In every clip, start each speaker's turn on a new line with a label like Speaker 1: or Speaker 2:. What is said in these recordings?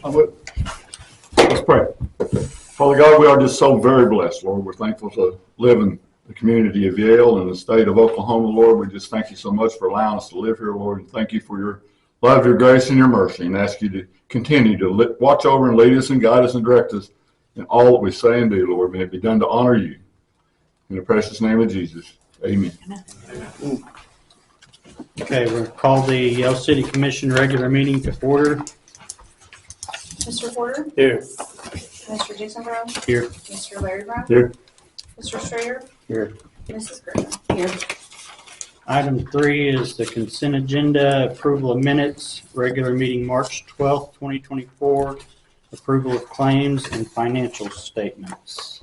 Speaker 1: Let's pray. Father God, we are just so very blessed, Lord. We're thankful to live in the community of Yale and the state of Oklahoma, Lord. We just thank you so much for allowing us to live here, Lord. And thank you for your love, your grace, and your mercy. And ask you to continue to watch over and lead us and guide us and direct us in all that we say and do, Lord. May it be done to honor you. In the precious name of Jesus. Amen.
Speaker 2: Okay, we're going to call the Yale City Commission regular meeting to order.
Speaker 3: Mr. Porter?
Speaker 2: Here.
Speaker 3: Mr. Jason Brown?
Speaker 2: Here.
Speaker 3: Mr. Larry Brown?
Speaker 1: Here.
Speaker 3: Mr. Strayer?
Speaker 2: Here.
Speaker 3: Mrs. Griffin? Here.
Speaker 2: Item 3 is the consent agenda, approval of minutes, regular meeting March 12th, 2024, approval of claims and financial statements.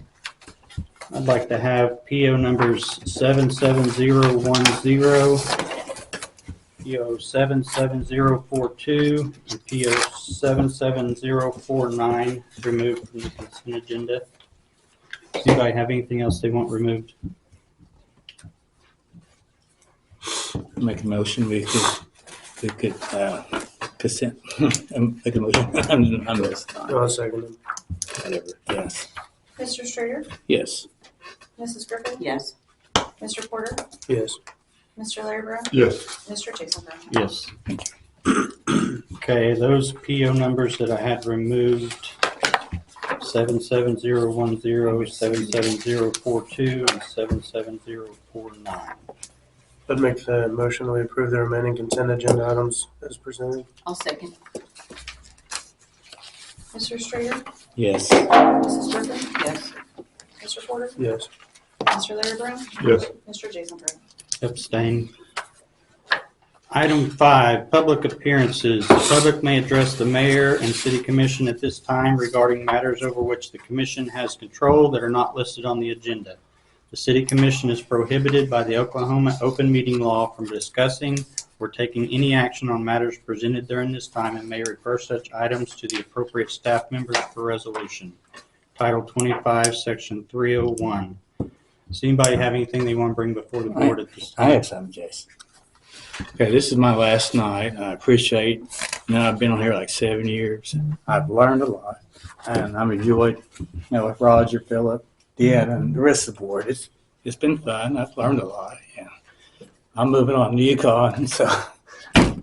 Speaker 2: I'd like to have PO numbers 77010, PO 77042, and PO 77049 removed from the consent agenda. Does anybody have anything else they want removed?
Speaker 4: Make a motion. We could consent. Make a motion. I'm this.
Speaker 5: I'll second it.
Speaker 4: Whatever. Yes.
Speaker 3: Mr. Strayer?
Speaker 4: Yes.
Speaker 3: Mrs. Griffin?
Speaker 6: Yes.
Speaker 3: Mr. Porter?
Speaker 5: Yes.
Speaker 3: Mr. Larry Brown?
Speaker 1: Yes.
Speaker 3: Mr. Jason Brown?
Speaker 2: Yes. Okay, those PO numbers that I had removed, 77010, 77042, and 77049.
Speaker 5: I'd make the motion that we approve the remaining consent agenda items as presented.
Speaker 6: I'll second.
Speaker 3: Mr. Strayer?
Speaker 4: Yes.
Speaker 3: Mrs. Griffin?
Speaker 6: Yes.
Speaker 3: Mr. Porter?
Speaker 5: Yes.
Speaker 3: Mr. Larry Brown?
Speaker 1: Yes.
Speaker 3: Mr. Jason Brown?
Speaker 2: Abstain. Item 5, public appearances. The public may address the mayor and city commission at this time regarding matters over which the commission has control that are not listed on the agenda. The city commission is prohibited by the Oklahoma open meeting law from discussing or taking any action on matters presented during this time and may refer such items to the appropriate staff members for resolution. Title 25, Section 301. Does anybody have anything they want to bring before the board at this time?
Speaker 4: I have something, Jason. Okay, this is my last night. I appreciate, I've been on here like 7 years. I've learned a lot, and I've enjoyed, with Roger, Phillip, Deanna, and the rest of the board. It's been fun. I've learned a lot. Yeah, I'm moving on to UConn, so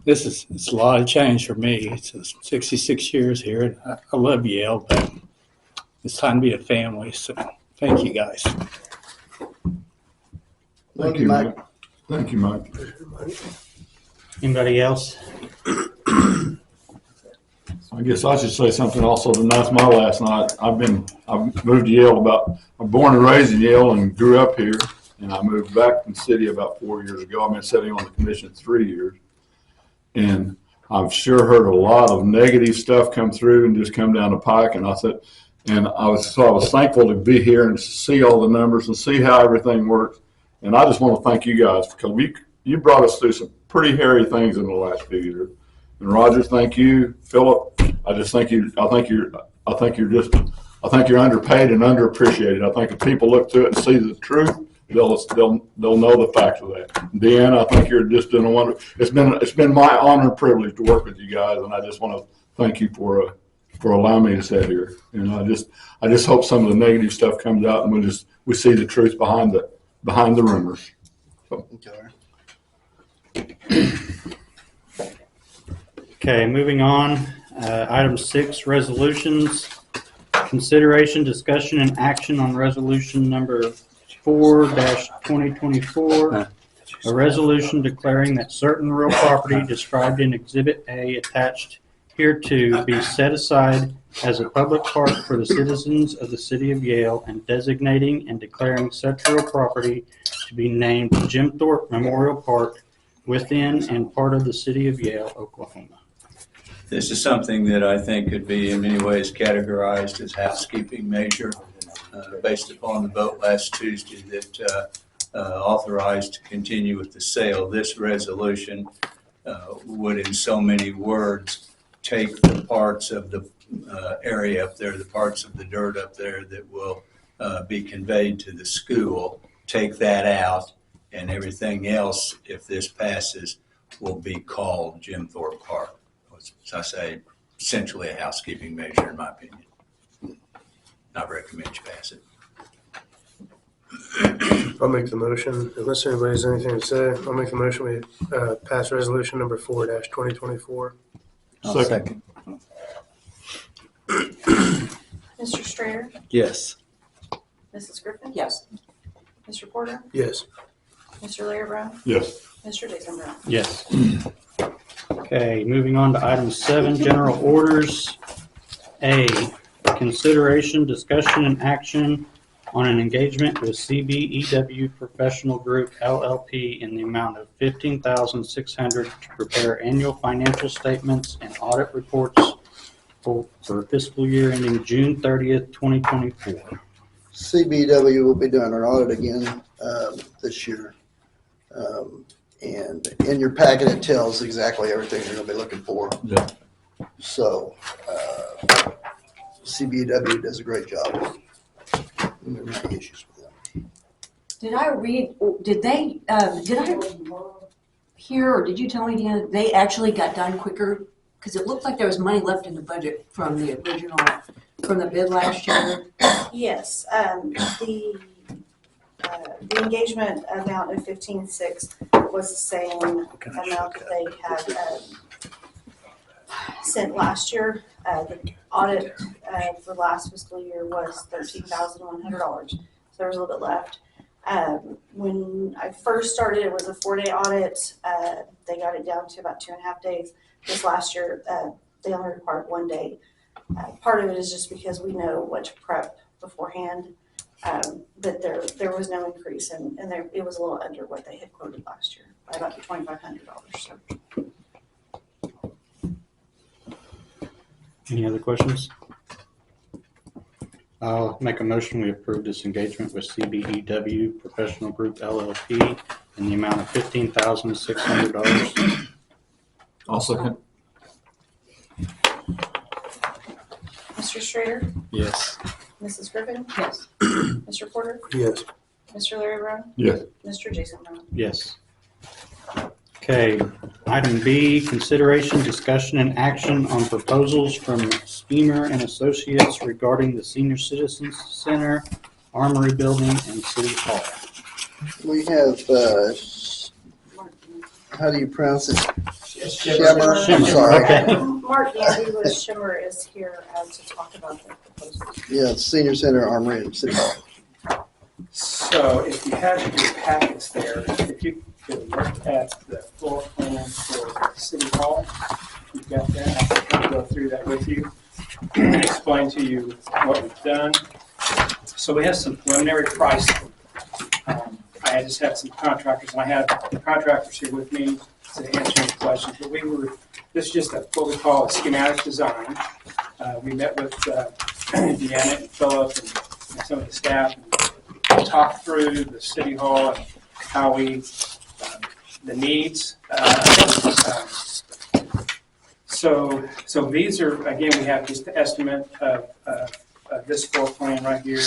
Speaker 4: it's a lot of change for me. It's 66 years here, and I love Yale, but it's time to be a family. So thank you guys.
Speaker 1: Thank you, Mike. Thank you, Mike.
Speaker 2: Anybody else?
Speaker 1: I guess I should say something also. Tonight's my last night. I've moved to Yale I'm born and raised in Yale and grew up here. And I moved back from the city about 4 years ago. I've been sitting on the commission 3 years. And I've sure heard a lot of negative stuff come through and just come down the pike. And I was thankful to be here and see all the numbers and see how everything works. And I just want to thank you guys because you brought us through some pretty hairy things in the last few years. And Roger, thank you. Phillip, I think you're underpaid and underappreciated. I think if people look to it and see the truth, they'll know the facts of that. Deanna, I think you're just doing a wonder. It's been my honor and privilege to work with you guys, and I just want to thank you for allowing me to sit here. And I just hope some of the negative stuff comes out and we see the truth behind the rumors. So.
Speaker 2: Okay, moving on. Item 6, resolutions. Consideration, discussion, and action on resolution number 4-2024. A resolution declaring that certain real property described in Exhibit A attached hereto be set aside as a public park for the citizens of the city of Yale and designating and declaring such real property to be named Jim Thorpe Memorial Park within and part of the city of Yale, Oklahoma.
Speaker 7: This is something that I think could be in many ways categorized as housekeeping measure based upon the vote last Tuesday that authorized to continue with the sale. This resolution would in so many words take the parts of the area up there, the parts of the dirt up there that will be conveyed to the school, take that out, and everything else, if this passes, will be called Jim Thorpe Park. As I say, essentially a housekeeping measure, in my opinion. I recommend you pass it.
Speaker 5: I'll make the motion, unless anybody has anything to say, I'll make the motion, we pass resolution number 4-2024.
Speaker 1: Second.
Speaker 3: Mr. Strader,
Speaker 4: Yes.
Speaker 3: Mrs. Griffin,
Speaker 6: Yes.
Speaker 3: Mr. Porter,
Speaker 5: Yes.
Speaker 3: Mr. Larry Brown,
Speaker 1: Yes.
Speaker 3: Mr. Jason Brown.
Speaker 2: Yes. Okay, moving on to item 7, general orders. A, consideration, discussion, and action on an engagement with CBEW Professional Group LLP in the amount of $15,600 to prepare annual financial statements and audit reports for fiscal year ending June 30th, 2024.
Speaker 8: CBW will be doing our audit again this year. And in your packet, it tells exactly everything you're going to be looking for.
Speaker 1: Yeah.
Speaker 8: So CBW does a great job. And there are no issues with them.
Speaker 6: Did I hear, or did you tell me, Deanna, they actually got done quicker? Because it looked like there was money left in the budget from the original, from the bid last year.
Speaker 3: Yes, the engagement amount of 15.6 was the same amount that they had sent last year. The audit for last fiscal year was $13,100, so there was a little bit left. When I first started, it was a 4-day audit. They got it down to about 2.5 days. This last year, they only required 1 day. Part of it is just because we know what to prep beforehand, but there was no increase, and it was a little under what they had quoted last year by about $2,500. So.
Speaker 2: Any other questions? I'll make a motion, we approve this engagement with CBEW Professional Group LLP in the amount of $15,600.
Speaker 1: I'll second.
Speaker 3: Mr. Strader,
Speaker 4: Yes.
Speaker 3: Mrs. Griffin,
Speaker 6: Yes.
Speaker 3: Mr. Porter,
Speaker 5: Yes.
Speaker 3: Mr. Larry Brown,
Speaker 1: Yes.
Speaker 3: Mr. Jason Brown.
Speaker 2: Yes. Okay, item B, consideration, discussion, and action on proposals from Steamer and Associates regarding the Senior Citizens Center, Armory Building, and City Hall.
Speaker 8: We have, how do you pronounce it? Shimmer. I'm
Speaker 2: Shimmer,
Speaker 8: sorry.
Speaker 2: okay.
Speaker 3: Mark Gandy with Shimmer is here to talk about the proposal.
Speaker 8: Yeah, Senior Center, Armory, and City Hall.
Speaker 9: So if you have your packets there, if you could look at the floor plan for City Hall, you've got that, I'll go through that with you and explain to you what we've done. So we have some preliminary pricing. I just had some contractors, and I have the contractors here with me to answer any questions, but this is just what we call a schematic design. We met with Deanna and Philip and some of the staff and talked through the City Hall and how the needs. So these are, again, we have just the estimate of this floor plan right here.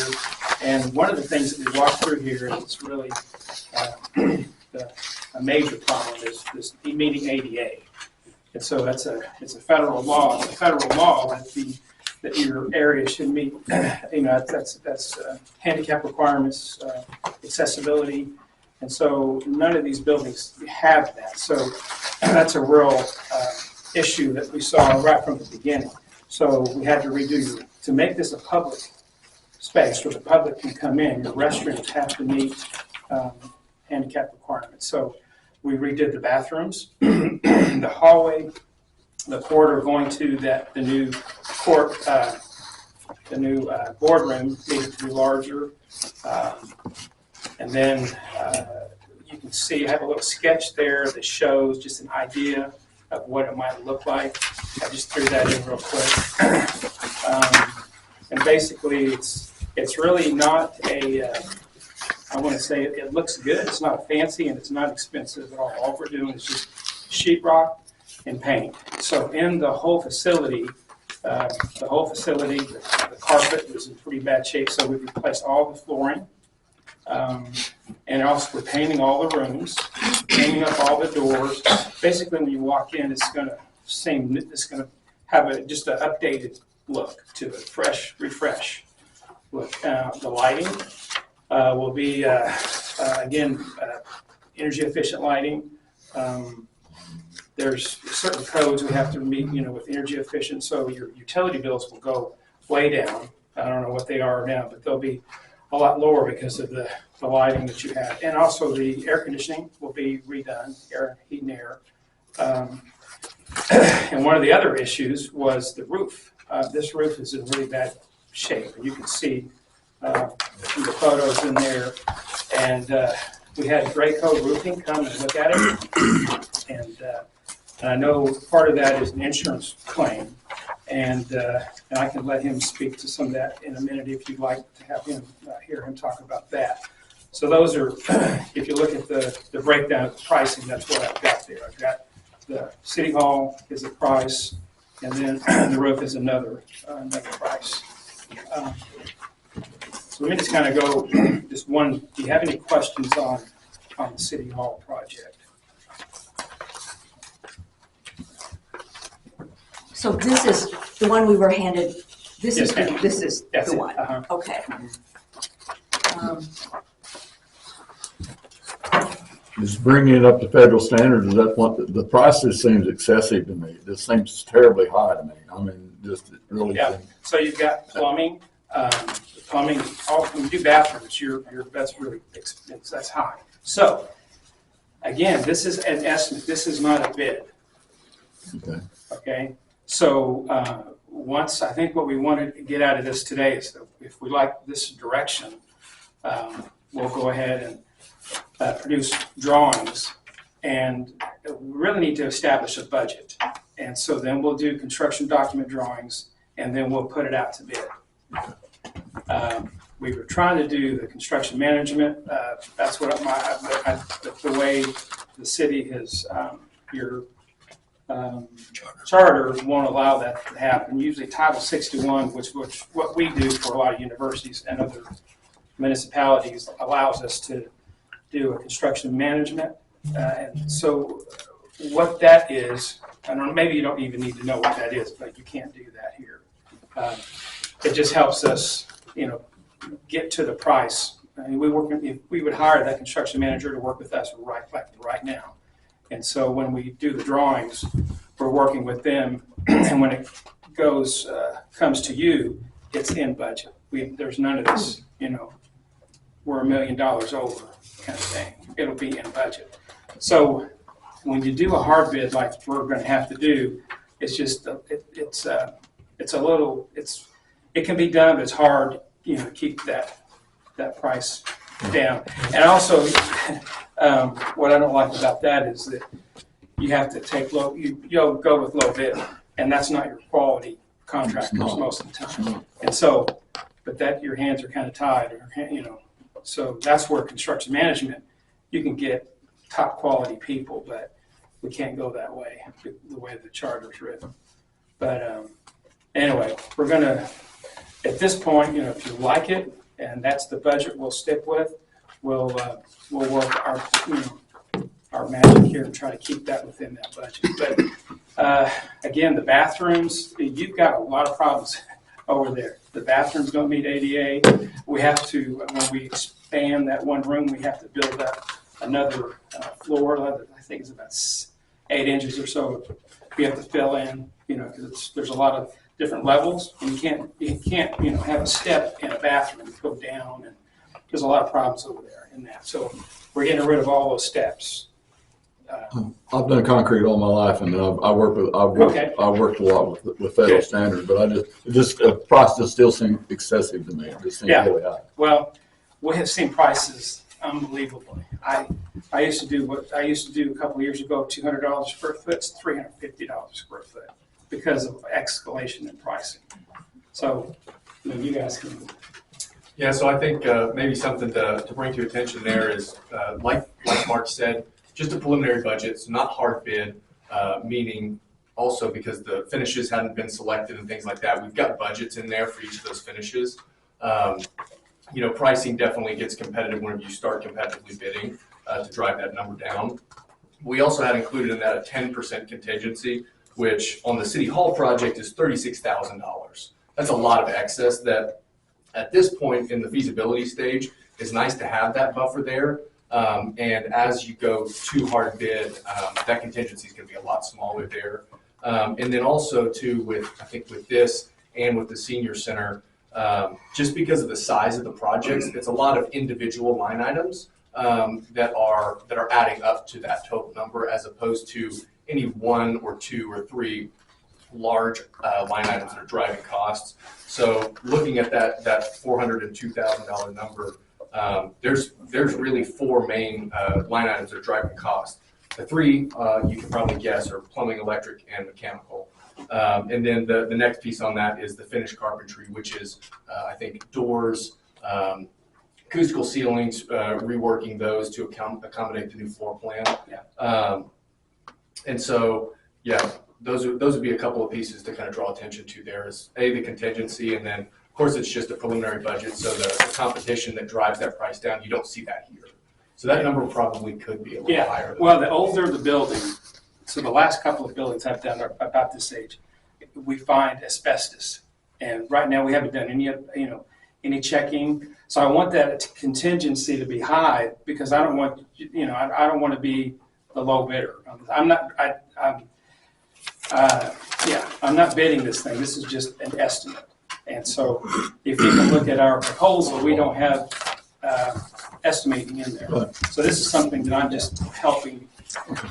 Speaker 9: And one of the things that we walked through here is really a major problem is this meeting ADA. And so it's a federal law. It's a federal law that your area should meet. That's handicap requirements, accessibility, and so none of these buildings have that. So that's a real issue that we saw right from the beginning. So we had to redo to make this a public space where the public can come in. Your restrooms have to meet handicap requirements. So we redid the bathrooms, the hallway, the corridor going to the new boardroom needed to be larger. And then you can see I have a little sketch there that shows just an idea of what it might look like. I just threw that in real quick. And basically it's really not I want to say it looks good. It's not fancy and it's not expensive at all. All we're doing is just sheetrock and paint. So in the whole facility, the carpet was in pretty bad shape, so we replaced all the flooring. And also we're painting all the rooms, painting up all the doors. Basically when you walk in, it's going to have just an updated look to it, refresh look. The lighting will be, again, energy efficient lighting. There's certain codes we have to meet, with energy efficient, so your utility bills will go way down. I don't know what they are now, but they'll be a lot lower because of the lighting that you have. And also the air conditioning will be redone, heat and air. And one of the other issues was the roof. This roof is in really bad shape. You can see the photos in there. And we had Graco Roofing come and look at it. And I know part of that is an insurance claim. And I can let him speak to some of that in a minute if you'd like to have him hear him talk about that. So those are, if you look at the breakdown of the pricing, that's what I've got there. I've got the City Hall is a price, and then the roof is another price. So let me just kind of go just one. Do you have any questions on the City Hall project?
Speaker 6: So this is the one we were handed, this
Speaker 9: Yes,
Speaker 6: is,
Speaker 9: ma'am.
Speaker 6: this is
Speaker 9: That's
Speaker 6: the
Speaker 9: it.
Speaker 6: one,
Speaker 9: Uh-huh.
Speaker 6: okay.
Speaker 1: Just bringing it up to federal standards, is that what, the price just seems excessive to me. This seems terribly high to me. I mean, just really.
Speaker 9: Yeah. So you've got plumbing, all, when you do bathrooms, that's really expensive, that's high. So, again, this is an estimate, this is not a bid,
Speaker 1: Okay.
Speaker 9: okay? So, once, I think what we wanted to get out of this today is that if we like this direction, we'll go ahead and produce drawings, and we really need to establish a budget. And so then we'll do construction document drawings, and then we'll put it out to bid. We were trying to do the construction management. That's what the way the city has, your charter won't allow that to happen. Usually Title 61, which what we do for a lot of universities and other municipalities, allows us to do a construction management. And so what that is, I don't know, maybe you don't even need to know what that is, but you can't do that here. It just helps us, get to the price. I mean, if we would hire that construction manager to work with us right now. And so when we do the drawings, we're working with them, and when it comes to you, it's in budget. There's none of this, we're $1 million over kind of thing. It'll be in budget. So when you do a hard bid like we're going to have to do, it's just it's a little it can be done, but it's hard, to keep that price down. And also, what I don't like about that is that you have to take you'll go with low bid, and that's not your quality contractors most of the time. And so, but that your hands are kind of tied, So that's where construction management, you can get top quality people, but we can't go that way, the way the charter's written. But anyway, we're gonna, at this point, if you like it, and that's the budget we'll stick with, we'll work our magic here and try to keep that within that budget. But again, the bathrooms, you've got a lot of problems over there. The bathrooms don't meet ADA. We have to, when we expand that one room, we have to build up another floor. I think it's about 8 inches or so. We have to fill in, because there's a lot of different levels, and you can't, have a step in a bathroom and go down, and there's a lot of problems over there in that. So we're getting rid of all those steps.
Speaker 1: I've done concrete all my life, and I worked a lot with federal standards, but the price just still seems excessive to me. It just seems really high.
Speaker 9: Well, we have seen prices unbelievably. I used to do a couple of years ago, $200 a square foot, it's $350 a square foot because of escalation in pricing. So, you guys can.
Speaker 10: Yeah, so I think maybe something to bring to your attention there is, like Mark said, just a preliminary budget, so not hard bid, meaning also because the finishes hadn't been selected and things like that, we've got budgets in there for each of those finishes. Pricing definitely gets competitive whenever you start competitively bidding to drive that number down. We also had included in that a 10% contingency which on the City Hall project is $36,000. That's a lot of excess that at this point in the feasibility stage, it's nice to have that buffer there. And as you go to hard bid, that contingency is going to be a lot smaller there. And then also too, I think with this and with the senior center, just because of the size of the projects, it's a lot of individual line items that are adding up to that total number, as opposed to any one or two or three large line items that are driving costs. So looking at that $402,000 number, there's really four main line items that are driving costs. The three you can probably guess are plumbing, electric, and mechanical. And then the next piece on that is the finished carpentry, which is I think doors, acoustical ceilings, reworking those to accommodate the new floor plan.
Speaker 9: Yeah.
Speaker 10: And so, yeah, those would be a couple of pieces to kind of draw attention to. There is the contingency, and then of course it's just a preliminary budget, so the competition that drives that price down, you don't see that here. So that number probably could be a little higher.
Speaker 9: Well, the older the building, so the last couple of buildings I've done are about this age, we find asbestos, and right now we haven't done any checking. So I want that contingency to be high, because I don't want I don't want to be the low bidder. I'm not bidding this thing. This is just an estimate. And so if you can look at our proposal, we don't have estimating in there. So this is something that I'm just helping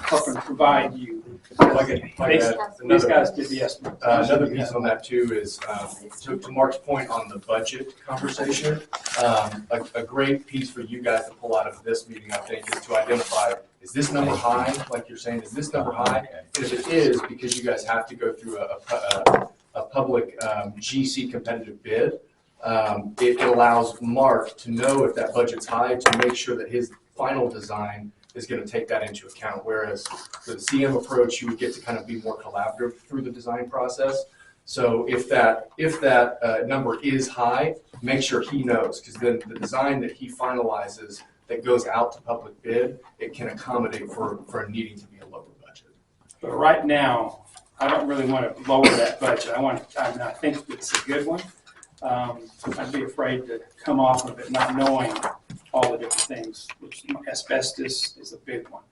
Speaker 9: provide you. These guys did the estimate.
Speaker 10: Another piece on that too is, to Mark's point on the budget conversation, a great piece for you guys to pull out of this meeting, I think, is to identify, is this number high? Like you're saying, is this number high? And if it is, because you guys have to go through a public GC competitive bid, it allows Mark to know if that budget's high, to make sure that his final design is going to take that into account. Whereas the CM approach, you would get to kind of be more collaborative through the design process. So if that number is high, make sure he knows, because then the design that he finalizes that goes out to public bid, it can accommodate for needing to be a lower budget.
Speaker 9: But right now, I don't really want to lower that budget. I think it's a good one. I'd be afraid to come off of it not knowing all the different things, which asbestos is a big one.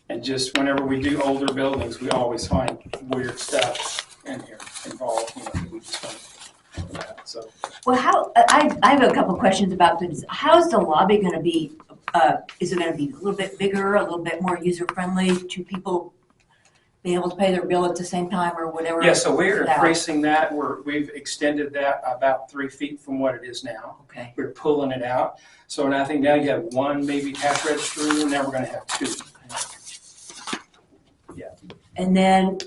Speaker 9: And just whenever we do older buildings, we always find weird stuff in here involved. We just don't know that. So.
Speaker 6: Well, I have a couple of questions about this. How's the lobby going to be? Is it going to be a little bit bigger, a little bit more user-friendly to people be able to pay their bill at the same time or whatever?
Speaker 9: Yeah, so we're increasing that. We've extended that about 3 feet from what it is now.
Speaker 6: Okay.
Speaker 9: We're pulling it out. So I think now you have one maybe cash register room, now we're going to have two. Yeah.
Speaker 6: And then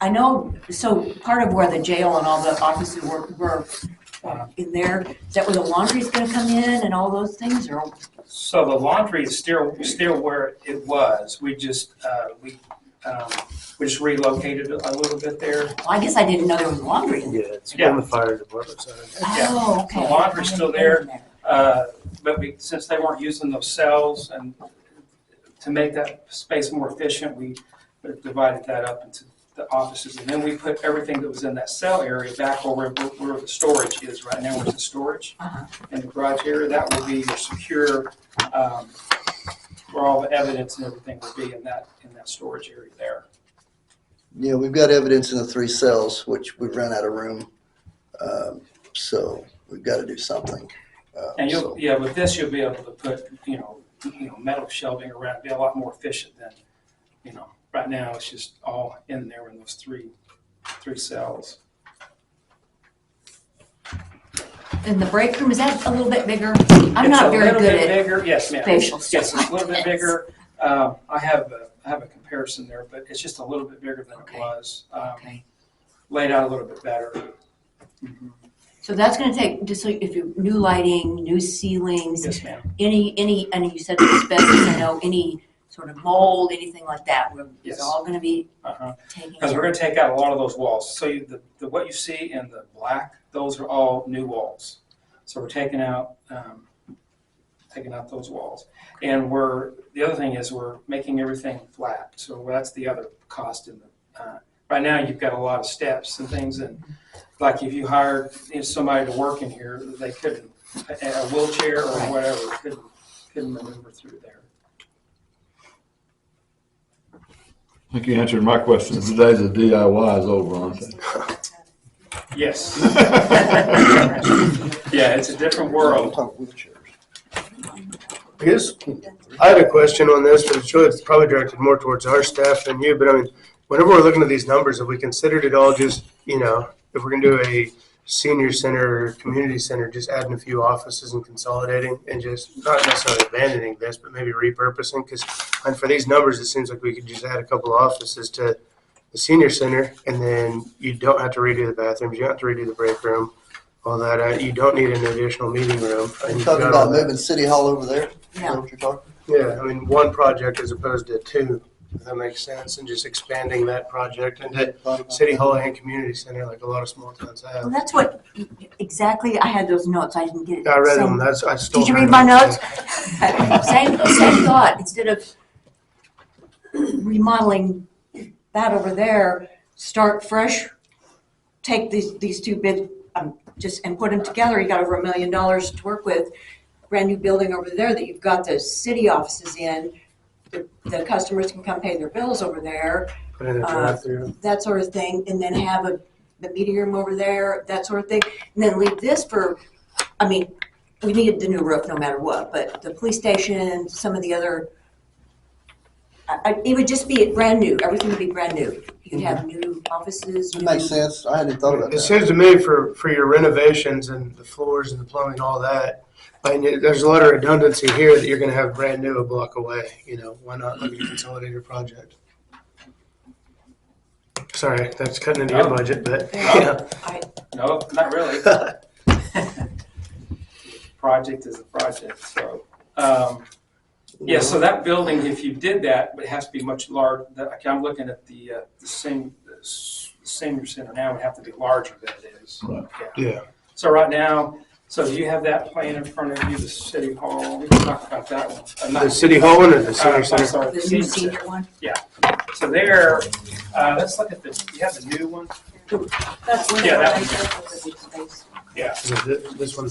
Speaker 6: I know, so part of where the jail and all the offices were in there, is that where the laundry's going to come in and all those things? Or?
Speaker 9: So the laundry is still where it was. We just relocated a little bit there.
Speaker 6: Well, I guess I didn't know there was laundry in there.
Speaker 5: Yeah, it's on the fire department side.
Speaker 6: Oh, okay.
Speaker 9: The laundry's still there. But since they weren't using those cells, and to make that space more efficient, we divided that up into the offices. And then we put everything that was in that cell area back over where the storage is right now, where's the storage in the garage area. That will be your secure, where all the evidence and everything will be in that storage area there.
Speaker 8: Yeah, we've got evidence in the 3 cells, which we've run out of room. So we've got to do something.
Speaker 9: And with this, you'll be able to put, metal shelving around, be a lot more efficient than, right now it's just all in there in those three cells.
Speaker 6: And the break room, is that a little bit bigger? I'm not very good at
Speaker 9: bigger. Yes, ma'am.
Speaker 6: spatial
Speaker 9: Yes,
Speaker 6: stuff.
Speaker 9: it's a little bit bigger. I have a comparison there, but it's just a little bit bigger than it was.
Speaker 6: Okay.
Speaker 9: Laid out a little bit better. Mm-hmm.
Speaker 6: So that's going to take, just so if you, new lighting, new ceilings,
Speaker 9: Yes, ma'am.
Speaker 6: any, I know you said asbestos, I know any sort of mold, anything like that,
Speaker 9: Yes.
Speaker 6: it's all going to be taken
Speaker 9: Because we're going to take out a lot of those walls. So what you see in the black, those are all new walls. So we're taking out taking out those walls. And the other thing is we're making everything flat. So that's the other cost in the, right now you've got a lot of steps and things, and like if you hired somebody to work in here, they couldn't, a wheelchair or whatever, couldn't maneuver through there.
Speaker 1: I think you answered my question. The days of DIY is over, aren't they?
Speaker 9: Yes. Yeah, it's a different world.
Speaker 5: I guess I had a question on this, but it's probably directed more towards our staff than you. But I mean, whenever we're looking at these numbers, if we considered it all just, if we're going to do a senior center or community center, just adding a few offices and consolidating and just not necessarily abandoning this, but maybe repurposing. Because for these numbers, it seems like we could just add a couple of offices to the senior center, and then you don't have to redo the bathrooms, you don't have to redo the break room, all that. You don't need an additional meeting room.
Speaker 8: You're talking about moving City Hall over there? Is
Speaker 6: Yeah.
Speaker 8: that what you're talking?
Speaker 5: Yeah, I mean, one project as opposed to two, if that makes sense, and just expanding that project into City Hall and Community Center like a lot of small towns
Speaker 6: Well,
Speaker 5: have.
Speaker 6: that's what, exactly, I had those notes, I didn't get it.
Speaker 5: I read
Speaker 6: Same-
Speaker 5: them, I still.
Speaker 6: Did you read my notes? Same thought, instead of remodeling that over there, start fresh, take these two bids, and put them together, you got over $1 million to work with. Brand new building over there that you've got the city offices in, the customers can come pay their bills over there,
Speaker 5: Put in a drive-through.
Speaker 6: that sort of thing, and then have the meeting room over there, that sort of thing, and then leave this for, we needed the new roof no matter what, but the police station, some of the other, it would just be brand new, everything would be brand new. You could have new offices.
Speaker 8: It makes sense. I hadn't thought about
Speaker 5: It
Speaker 8: that.
Speaker 5: seems to me for your renovations and the floors and the plumbing, all that, there's a lot of redundancy here that you're gonna have brand new a block away, why not look at a consolidated project? Sorry, that's cutting into your budget, but,
Speaker 9: No, not really. Project is a project, so. Yeah, so that building, if you did that, it has to be much larger. I'm looking at the senior center now, would have to be larger than it is.
Speaker 1: Right.
Speaker 5: Yeah.
Speaker 9: So right now, so do you have that plan in front of you, the city hall? We can talk about that one.
Speaker 5: The city hall one or the senior
Speaker 9: I'm
Speaker 5: center?
Speaker 9: sorry,
Speaker 6: The
Speaker 9: the
Speaker 6: new
Speaker 9: senior center.
Speaker 6: senior one?
Speaker 9: So there, let's look at this. You have the new one?
Speaker 6: That's one.
Speaker 9: Yeah, that
Speaker 6: one.
Speaker 9: Yeah.
Speaker 5: Is it this one?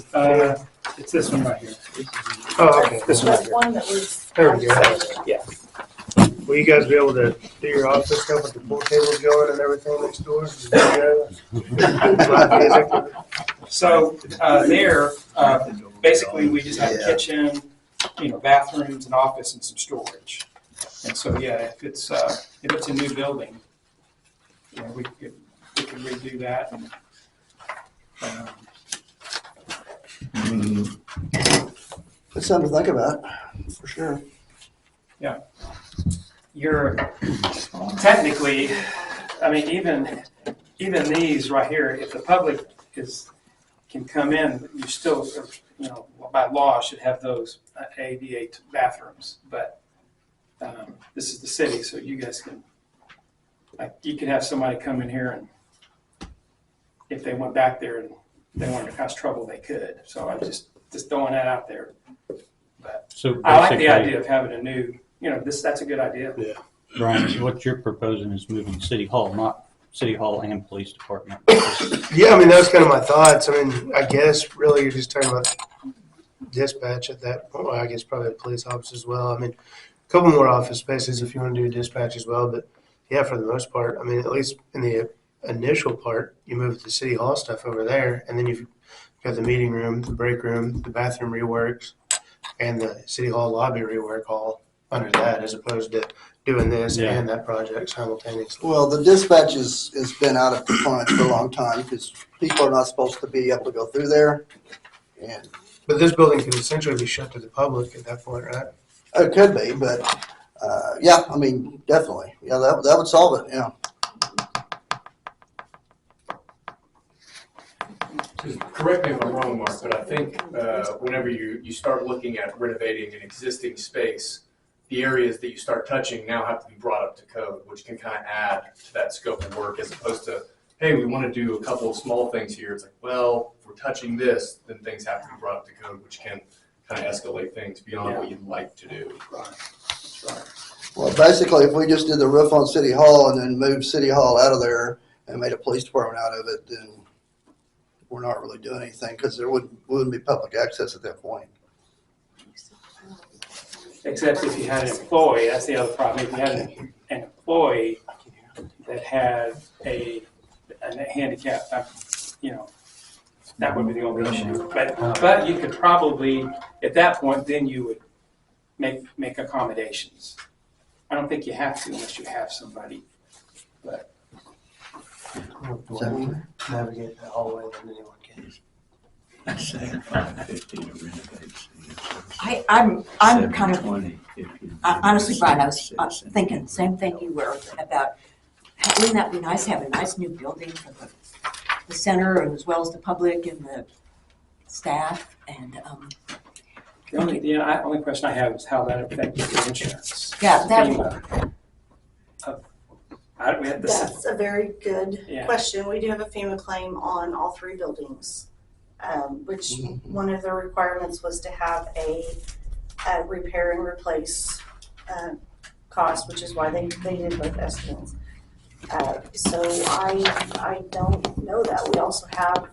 Speaker 9: It's this one right here.
Speaker 5: Oh, okay.
Speaker 9: This one right
Speaker 3: There's
Speaker 9: here.
Speaker 3: one that was.
Speaker 5: There we go. Will you guys be able to do your office stuff with the pool tables going and everything next door? Live music?
Speaker 9: So there, basically, we just have a kitchen, bathrooms, an office, and some storage. And so, yeah, if it's a new building, we could redo that. And,
Speaker 8: It's something to think about, for sure.
Speaker 9: you're technically, even these right here, if the public can come in, you still, by law should have those ADA bathrooms. But this is the city, so you guys can, you can have somebody come in here and if they went back there and they wanted to cause trouble, they could. So I'm just throwing that out there. But
Speaker 2: So
Speaker 9: I like the
Speaker 2: basically,
Speaker 9: idea of having a new, that's a good idea.
Speaker 2: Brian, what you're proposing is moving City Hall, not City Hall and Police Department.
Speaker 5: Yeah, that was kind of my thoughts. I guess really you're just talking about dispatch at that point. Well, I guess probably the police office as well. A couple more office spaces if you want to do dispatch as well. But yeah, for the most part, at least in the initial part, you move the City Hall stuff over there, and then you've got the meeting room, the break room, the bathroom reworks, and the City Hall lobby rework all under that, as opposed to doing this
Speaker 2: Yeah.
Speaker 5: and that project simultaneously.
Speaker 8: Well, the dispatch has been out of compliance for a long time because people are not supposed to be able to go through there. And
Speaker 5: But this building could essentially be shut to the public at that point, right?
Speaker 8: it could be, but, yeah, definitely. Yeah, that would solve it, yeah.
Speaker 10: Just correct me if I'm wrong, Mark, but I think whenever you start looking at renovating an existing space, the areas that you start touching now have to be brought up to code, which can kind of add to that scope of work as opposed to, hey, we want to do a couple of small things here. It's like, well, if we're touching this, then things have to be brought up to code, which can kind of escalate things beyond what you'd like to do.
Speaker 9: That's right.
Speaker 8: Well, basically, if we just did the roof on City Hall and then moved City Hall out of there and made a police department out of it, then we're not really doing anything because there wouldn't be public access at that point.
Speaker 9: Except if you had an employee, that's the other problem. If you had an employee that had a handicap, that would be the only issue. But you could probably, at that point, then you would make accommodations. I don't think you have to unless you have somebody, but.
Speaker 5: Navigate that hallway than anyone can.
Speaker 7: I say 550 to renovate.
Speaker 6: I'm kind of, honestly, Brian, I was thinking the same thing you were about, wouldn't that be nice to have a nice new building for the center as well as the public and the staff and,
Speaker 9: The only question I have is how that affected the insurance.
Speaker 6: yeah, that,
Speaker 9: FEMA. We had this,
Speaker 3: That's a very good
Speaker 9: Yeah.
Speaker 3: question. We do have a FEMA claim on all 3 buildings, which one of the requirements was to have a repair and replace cost, which is why they did both estimates. So I don't know that. We also have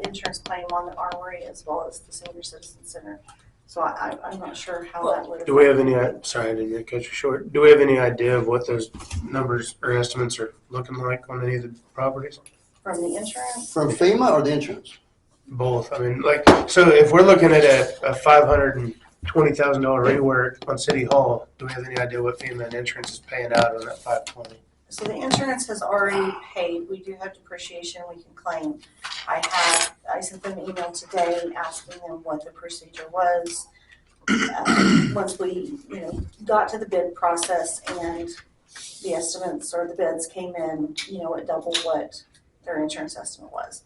Speaker 3: insurance claim on the Armory as well as the Senior Citizen Center. So I'm not sure how that would.
Speaker 5: Do we have any, sorry, I didn't mean to cut you short. Do we have any idea of what those numbers or estimates are looking like on any of the properties?
Speaker 3: From the insurance?
Speaker 8: From FEMA or the insurance?
Speaker 5: Both. I mean, so if we're looking at a $520,000 rework on City Hall, do we have any idea what FEMA and insurance is paying out on that 520?
Speaker 3: So the insurance has already paid. We do have depreciation we can claim. I sent them an email today asking them what the procedure was. Once we, got to the bid process and the estimates or the bids came in, it doubled what their insurance estimate was.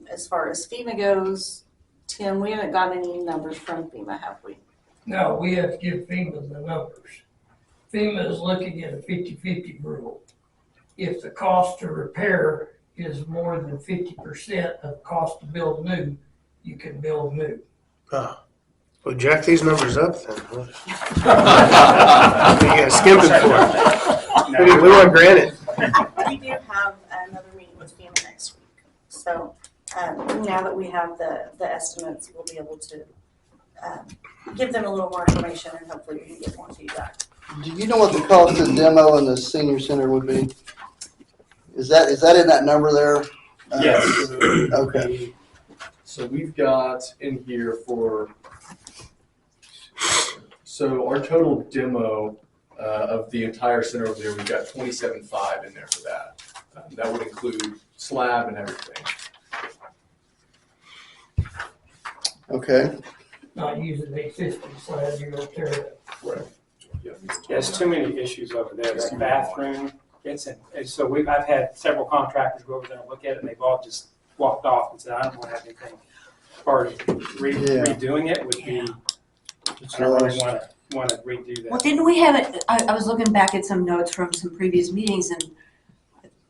Speaker 3: As far as FEMA goes, Tim, we haven't got any numbers from FEMA, have we?
Speaker 11: No, we have to give FEMA the numbers. FEMA is looking at a 50-50 rule. If the cost to repair is more than 50% of cost to build new, you can build new.
Speaker 5: Oh, well, jack these numbers up then. What are you guys skimping for? We want granted.
Speaker 3: We do have another meeting with FEMA next week. So now that we have the estimates, we'll be able to give them a little more information and hopefully we can get more feedback.
Speaker 8: Do you know what the cost of demo in the senior center would be? Is that in that number there?
Speaker 10: Yes.
Speaker 8: Okay.
Speaker 10: So we've got in here so our total demo of the entire center over there, we've got 27.5 in there for that. That would include slab and everything.
Speaker 8: Okay.
Speaker 11: Not using the existing slab, you're gonna tear it up.
Speaker 10: Right.
Speaker 9: there's too many issues over there. That bathroom, I've had several contractors go over there and look at it and they've all just walked off and said, I don't want to have anything. As far as redoing it would be, I don't really want to redo that.
Speaker 6: well, didn't we have it, I was looking back at some notes from some previous meetings and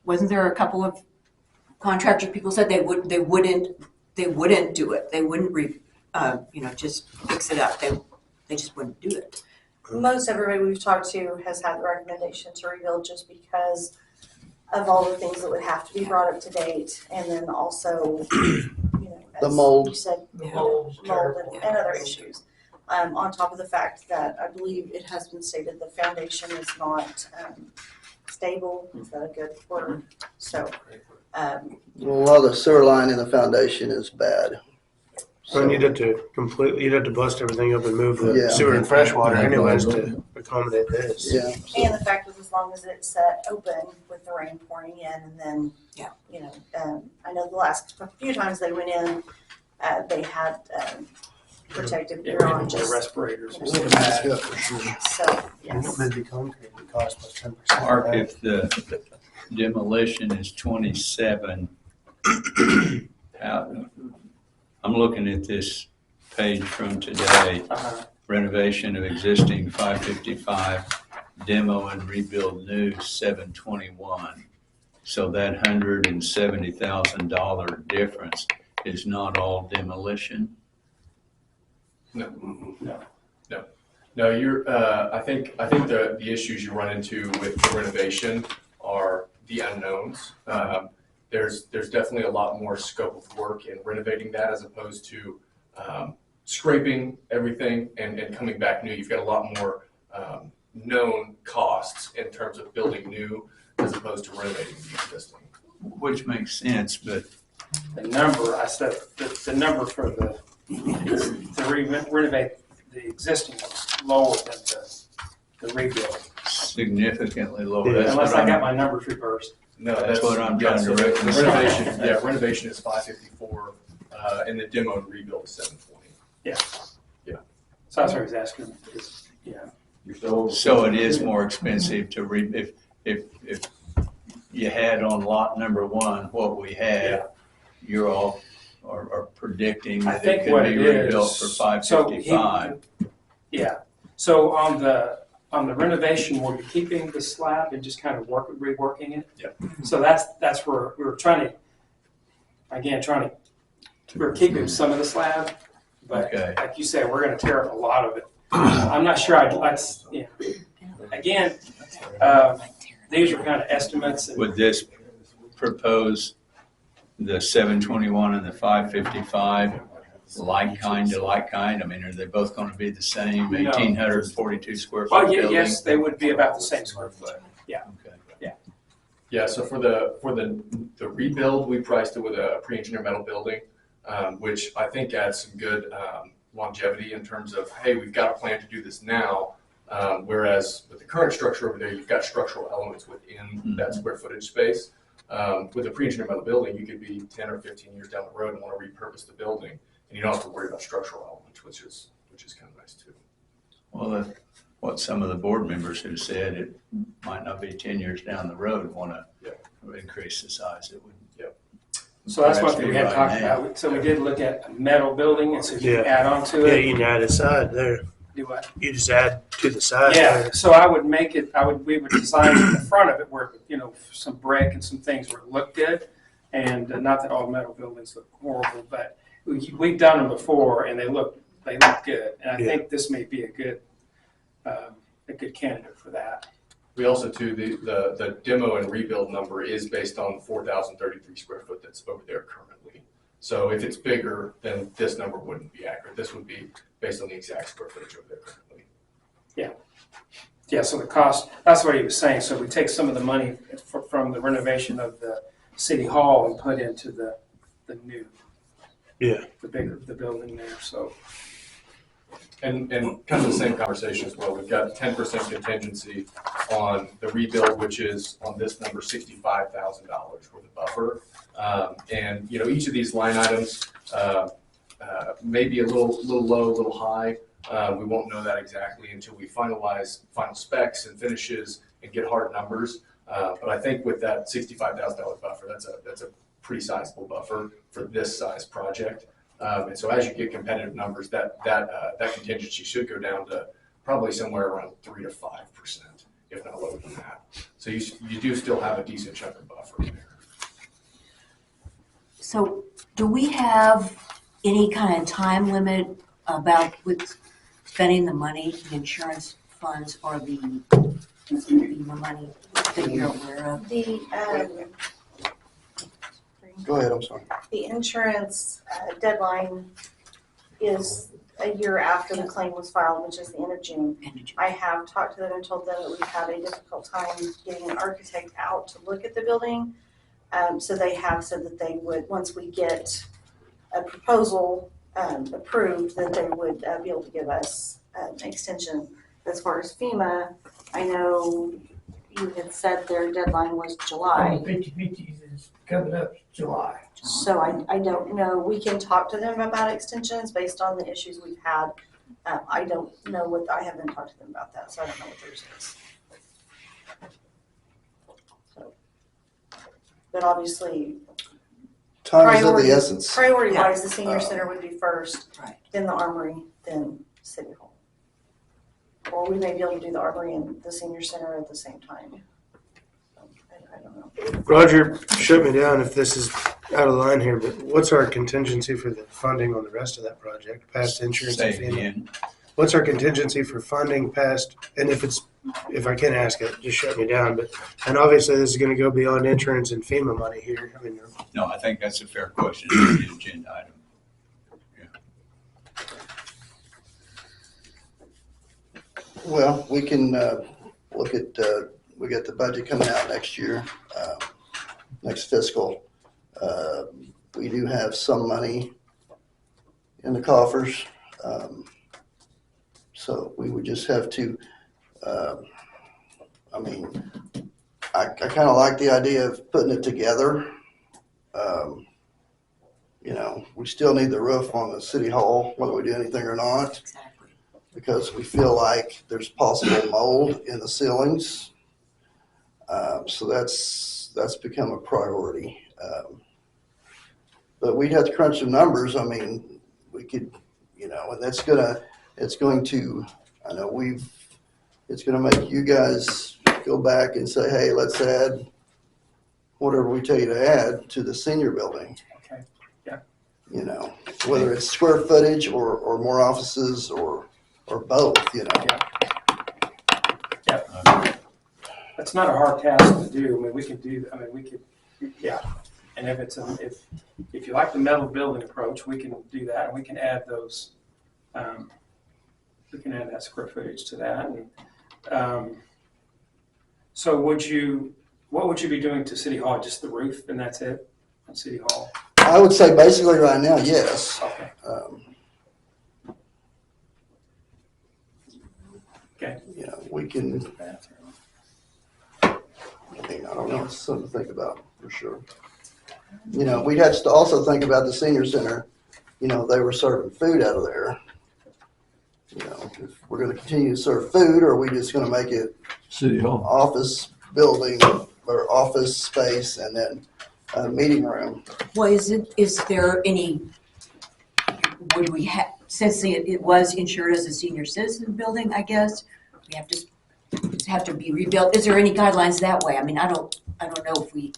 Speaker 6: wasn't there a couple of contractor people said they wouldn't do it. They wouldn't just fix it up. They just wouldn't do it.
Speaker 3: Most everybody we've talked to has had the recommendation to rebuild just because of all the things that would have to be brought up to date. And then also,
Speaker 8: The mold.
Speaker 3: You said,
Speaker 11: The mold's
Speaker 3: mold
Speaker 11: terrible.
Speaker 3: and other issues. On top of the fact that I believe it has been stated the foundation is not stable. Is that a good word? So,
Speaker 8: Well, a lot of the sewer line in the foundation is bad.
Speaker 5: So you'd have to bust everything up and move the
Speaker 8: Yeah.
Speaker 5: sewer and fresh water anyways to accommodate this.
Speaker 8: Yeah.
Speaker 3: and the fact is, as long as it's set open with the rain pouring in, and then,
Speaker 6: Yeah.
Speaker 3: I know the last few times they went in, they had protective gear on,
Speaker 9: The
Speaker 3: just
Speaker 9: respirators.
Speaker 3: so, yes.
Speaker 5: Maybe concrete would cost us 10%.
Speaker 7: Mark, if the demolition is 27, I'm looking at this page from today, renovation of existing 555, demo and rebuild new 721. So that $170,000 difference is not all demolition.
Speaker 10: No, you're, I think the issues you run into with the renovation are the unknowns. There's definitely a lot more scope of work in renovating that as opposed to scraping everything and coming back new. You've got a lot more known costs in terms of building new as opposed to renovating the existing.
Speaker 7: Which makes sense, but
Speaker 9: The number, I said, the number for to renovate the existing was lower than the rebuild.
Speaker 7: significantly lower.
Speaker 5: Yeah.
Speaker 7: That's
Speaker 9: Unless
Speaker 7: what
Speaker 9: I got
Speaker 7: I'm,
Speaker 9: my numbers reversed.
Speaker 10: No,
Speaker 7: That's what I'm trying to
Speaker 10: so the
Speaker 7: reconcile.
Speaker 10: renovation is 554, and the demo and rebuild is 720.
Speaker 9: So that's what I was asking, is,
Speaker 1: You're still over.
Speaker 7: So it is more expensive to if you had on lot number one what we had, you're all are predicting
Speaker 9: I
Speaker 7: that
Speaker 9: think
Speaker 7: it could
Speaker 9: what
Speaker 7: be
Speaker 9: it is.
Speaker 7: rebuilt for
Speaker 9: So he-
Speaker 7: 555.
Speaker 9: Yeah, so on the renovation, were you keeping the slab and just kind of reworking it?
Speaker 10: Yep.
Speaker 9: So that's where we were trying to, we were keeping some of the slab, but
Speaker 7: Okay.
Speaker 9: like you said, we're gonna tear up a lot of it. I'm not sure again, these are kind of estimates. And
Speaker 7: Would this propose the 721 and the 555 like kind to like kind? I mean, are they both going to be the same
Speaker 9: No.
Speaker 7: 1,842 square foot
Speaker 9: Well,
Speaker 7: building?
Speaker 9: yes, they would be about the same square foot.
Speaker 7: Okay.
Speaker 10: Yeah, so for the rebuild, we priced it with a pre-engineered metal building, which I think adds some good longevity in terms of, hey, we've got a plan to do this now. Whereas with the current structure over there, you've got structural elements within that square footage space. With a pre-engineered metal building, you could be 10 or 15 years down the road and want to repurpose the building, and you don't have to worry about structural elements, which is kind of nice too.
Speaker 7: Well, what some of the board members have said, it might not be 10 years down the road want to increase the size. It would.
Speaker 9: So that's what
Speaker 7: Perhaps
Speaker 9: we
Speaker 7: be
Speaker 9: had
Speaker 7: right
Speaker 9: talked
Speaker 7: now.
Speaker 9: about. So we did look at a metal building, and so you
Speaker 5: Yeah.
Speaker 9: add on to
Speaker 5: Yeah,
Speaker 9: it.
Speaker 5: you can add a side there.
Speaker 9: Do what?
Speaker 5: You just add to the side.
Speaker 9: Yeah,
Speaker 5: there.
Speaker 9: so I would make it, we would design the front of it where, some brick and some things where it looked good. And not that all metal buildings look horrible, but we've done them before and they look good. And I think this may be a good candidate for that.
Speaker 10: We also too, the demo and rebuild number is based on 4,033 square foot that's over there currently. So if it's bigger, then this number wouldn't be accurate. This would be based on the exact square footage over there currently.
Speaker 9: Yeah, so the cost, that's what he was saying. So we take some of the money from the renovation of the city hall and put into the new.
Speaker 5: Yeah.
Speaker 9: The building there, so.
Speaker 10: And kind of the same conversation as well. We've got 10% contingency on the rebuild, which is on this number, $65,000 for the buffer. And each of these line items may be a little low, a little high. We won't know that exactly until we finalize final specs and finishes and get hard numbers. But I think with that $65,000 buffer, that's a pretty sizable buffer for this size project. And so as you get competitive numbers, that contingency should go down to probably somewhere around 3 to 5%, if not lower than that. So you do still have a decent chunk of buffer there.
Speaker 6: So do we have any kind of time limit about with spending the money, the insurance funds or the money that you're aware of?
Speaker 8: Go ahead, I'm sorry.
Speaker 3: The insurance deadline is a year after the claim was filed, which is the end of June. I have talked to them and told them that we've had a difficult time getting an architect out to look at the building. So they have said that they would, once we get a proposal approved, that they would be able to give us an extension. As far as FEMA, I know you had said their deadline was July.
Speaker 11: 50/50 is coming up July.
Speaker 3: So I don't know, we can talk to them about extensions based on the issues we've had. I don't know I haven't talked to them about that, so I don't know what theirs is. So, but obviously,
Speaker 8: Time is of
Speaker 3: Priority.
Speaker 8: the essence.
Speaker 3: priority wise, the senior center would be first,
Speaker 6: Right.
Speaker 3: then the armory, then City Hall. Or we may be able to do the armory and the senior center at the same time. I don't know.
Speaker 5: Roger shut me down if this is out of line here, but what's our contingency for the funding on the rest of that project, past insurance
Speaker 7: Say
Speaker 5: and
Speaker 7: it
Speaker 5: FEMA?
Speaker 7: again.
Speaker 5: What's our contingency for funding past, and if I can ask it, just shut me down, but, and obviously this is gonna go beyond insurance and FEMA money here. I mean,
Speaker 7: No, I think that's a fair question, on the agenda item.
Speaker 8: Well, we can look at, we got the budget coming out next year, next fiscal. We do have some money in the coffers. So we would just have to, I mean, I kind of like the idea of putting it together. You know, we still need the roof on the city hall, whether we do anything or not,
Speaker 6: Exactly.
Speaker 8: because we feel like there's possible mold in the ceilings. So that's become a priority. But we'd have to crunch some numbers. I mean, we could, you know, and it's going to, I know it's gonna make you guys go back and say, hey, let's add whatever we tell you to add to the senior building.
Speaker 9: Okay, yeah.
Speaker 8: You know, whether it's square footage or more offices or both, you know.
Speaker 9: That's not a hard task to do. I mean, we could do, I mean, we could, yeah. And if it's, if you like the metal building approach, we can do that, and we can add those, we can add that square footage to that. And, so what would you be doing to City Hall? Just the roof and that's it on City Hall?
Speaker 8: I would say basically right now, yes.
Speaker 9: Okay. Okay.
Speaker 8: You know, we can, I mean, I don't know, it's something to think about for sure. You know, we'd have to also think about the senior center. You know, they were serving food out of there. You know, if we're gonna continue to serve food, or are we just gonna make it
Speaker 1: City Hall.
Speaker 8: office building or office space and then a meeting room?
Speaker 6: Well, is there any, would we have, since it was insured as a senior citizen building, I guess, we have to be rebuilt. Is there any guidelines that way? I mean, I don't know if we.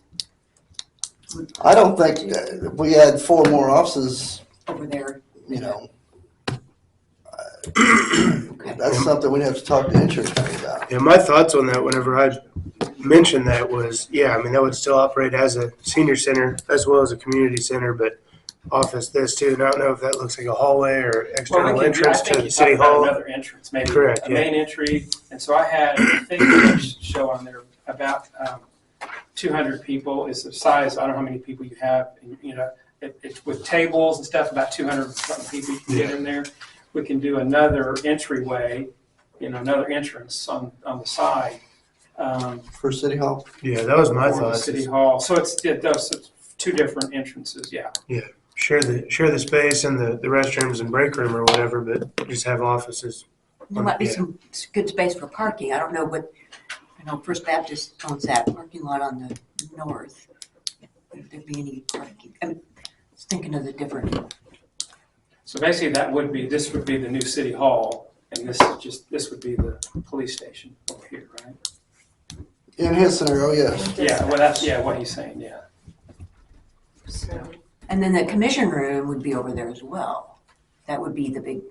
Speaker 8: I don't think if we had 4 more offices,
Speaker 6: Over there.
Speaker 8: you know,
Speaker 6: Okay.
Speaker 8: that's something we'd have to talk to insurance company about.
Speaker 5: yeah, my thoughts on that whenever I mentioned that was, yeah, I mean, that would still operate as a senior center as well as a community center, but office this too. And I don't know if that looks like a hallway or external entrance to the city hall.
Speaker 9: Another entrance, maybe.
Speaker 5: Correct,
Speaker 9: A
Speaker 5: yeah.
Speaker 9: main entry. And so I had a thing show on there about 200 people is the size. I don't know how many people you have. And, you know, it's with tables and stuff, about 200 something people you can get in there. We can do another entryway, you know, another entrance on the side.
Speaker 8: For City Hall?
Speaker 5: Yeah, that was my
Speaker 9: for the
Speaker 5: thoughts.
Speaker 9: City Hall. So it's 2 different entrances, yeah.
Speaker 5: Share the space and the restrooms and break room or whatever, but just have offices.
Speaker 6: There might be
Speaker 5: Yeah.
Speaker 6: some good space for parking. I don't know what, I know First Baptist owns that parking lot on the north. If there'd be any parking. I'm just thinking of the different.
Speaker 9: So basically this would be the new City Hall, and this would be the police station over here, right?
Speaker 8: In his scenario, yes.
Speaker 9: Yeah, well, that's, what he's saying, yeah.
Speaker 6: And then the commission room would be over there as well. That would be the big,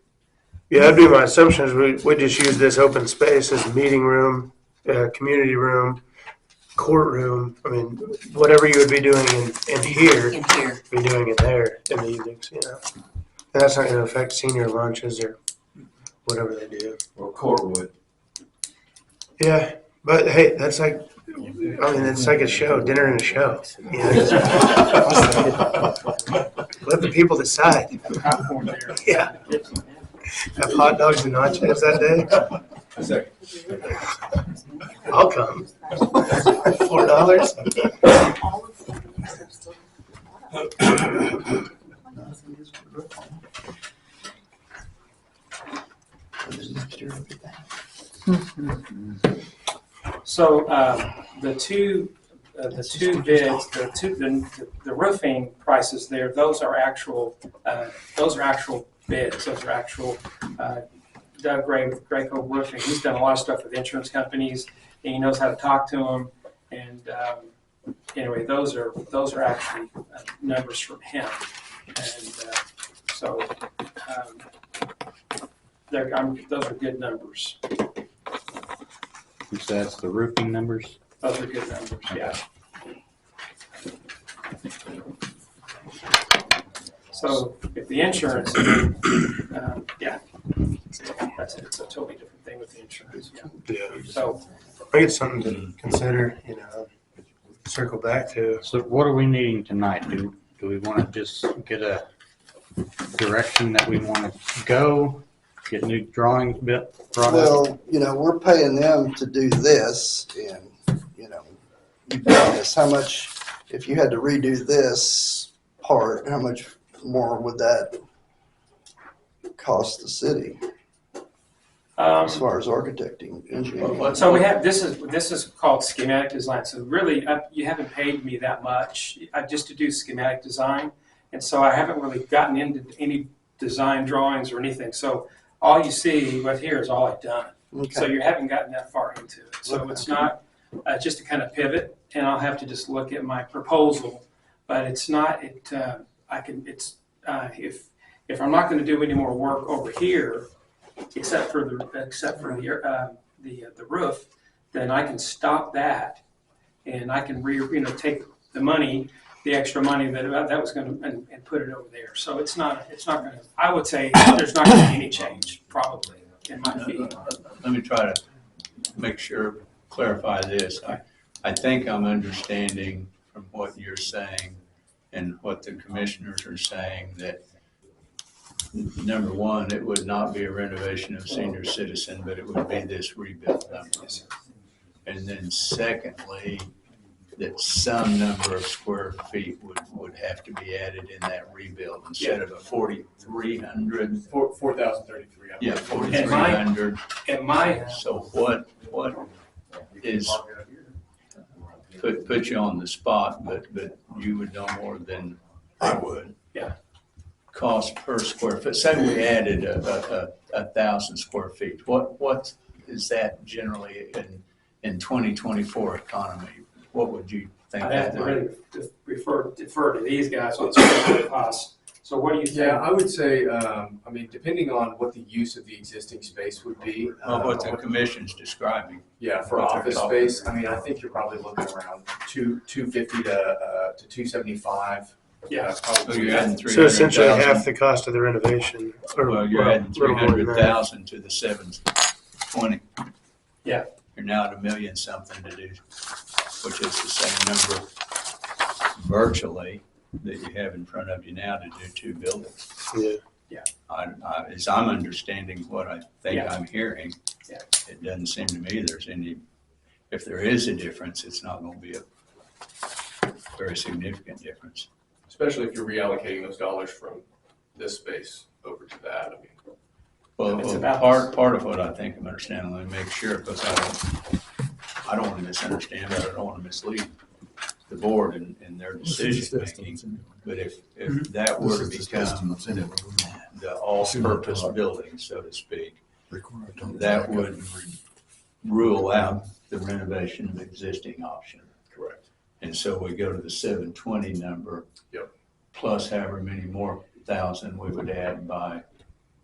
Speaker 5: Yeah, that'd be my assumption is we just use this open space as a meeting room, community room, courtroom. I mean, whatever you would be doing in here,
Speaker 6: in here.
Speaker 5: be doing it there in the evenings, you know. And that's not going to affect senior lunches or whatever they do.
Speaker 1: Or Courtwood.
Speaker 5: Yeah, but hey, that's like, I mean, it's like a show, dinner and a show. You know? Let the people decide.
Speaker 9: Popcorn there.
Speaker 5: Yeah. Have hot dogs and nachos that day.
Speaker 1: A second.
Speaker 5: I'll come. $4.
Speaker 9: So the two bids, the roofing prices there, those are actual bids. Those are actual Doug Grayco Roofing. He's done a lot of stuff with insurance companies, and he knows how to talk to them. And anyway, those are actually numbers from him. And so those are good numbers.
Speaker 2: So that's the roofing numbers?
Speaker 9: Those are good numbers, yeah. So if the insurance, yeah, it's a totally different thing with the insurance, yeah.
Speaker 5: Yeah.
Speaker 9: So,
Speaker 5: I think it's something to consider, circle back to.
Speaker 2: So what are we needing tonight? Do we want to just get a direction that we want to go? Get new drawings brought up?
Speaker 8: Well, we're paying them to do this and, you've done this. How much, if you had to redo this part, how much more would that cost the city as far as architecting, engineering?
Speaker 9: so we have, this is called schematic design. So really, you haven't paid me that much just to do schematic design. And so I haven't really gotten into any design drawings or anything. So all you see right here is all I've done.
Speaker 8: Okay.
Speaker 9: So you haven't gotten that far into it. So it's not just to kind of pivot, and I'll have to just look at my proposal. But it's not. If I'm not going to do any more work over here, except for the roof, then I can stop that, and I can take the money, the extra money that was going to, and put it over there. So it's not going to. I would say there's not going to be any change probably in my fee.
Speaker 7: Let me try to make sure, clarify this. I think I'm understanding from what you're saying and what the commissioners are saying that, number one, it would not be a renovation of senior citizen, but it would be this rebuild number. And then secondly, that some number of square feet would have to be added in that rebuild instead of a 4,300.
Speaker 10: 4,033.
Speaker 7: Yeah, 4,300.
Speaker 9: And my
Speaker 7: So what is, put you on the spot, but you would know more than I would.
Speaker 9: Yeah.
Speaker 7: Cost per square foot. Say we added a 1,000 square feet. What is that generally in 2024 economy? What would you think
Speaker 9: I'd have
Speaker 7: that
Speaker 9: to
Speaker 7: might?
Speaker 9: really defer to these guys on the cost. So what do you think?
Speaker 10: Yeah, I would say, depending on what the use of the existing space would be.
Speaker 7: Well, what the commission's describing.
Speaker 10: Yeah, for
Speaker 7: what they're
Speaker 10: office
Speaker 7: talking
Speaker 10: space, I think you're probably looking around 250 to 275.
Speaker 9: Yeah.
Speaker 7: So
Speaker 10: Probably.
Speaker 7: you're adding
Speaker 5: So essentially
Speaker 7: 300,000.
Speaker 5: half the cost of the renovation.
Speaker 7: Well, you're adding
Speaker 5: a little more than that.
Speaker 7: 300,000 to the 720.
Speaker 9: Yeah.
Speaker 7: You're now at $1 million something to do, which is the same number virtually that you have in front of you now to do two buildings.
Speaker 5: Yeah.
Speaker 7: As I'm understanding what I think
Speaker 9: Yeah.
Speaker 7: I'm hearing,
Speaker 9: Yeah.
Speaker 7: it doesn't seem to me there's any, if there is a difference, it's not going to be a very significant difference.
Speaker 10: Especially if you're reallocating those dollars from this space over to that.
Speaker 7: Well,
Speaker 9: It's about-
Speaker 7: part of what I think I'm understanding, let me make sure, because I don't want to misunderstand, but I don't want to mislead the board in their decision making. But if that were to become the all-purpose building, so to speak, that would rule out the renovation of existing option.
Speaker 10: Correct.
Speaker 7: And so we go to the 720 number.
Speaker 10: Yep.
Speaker 7: Plus however many more thousand we would add by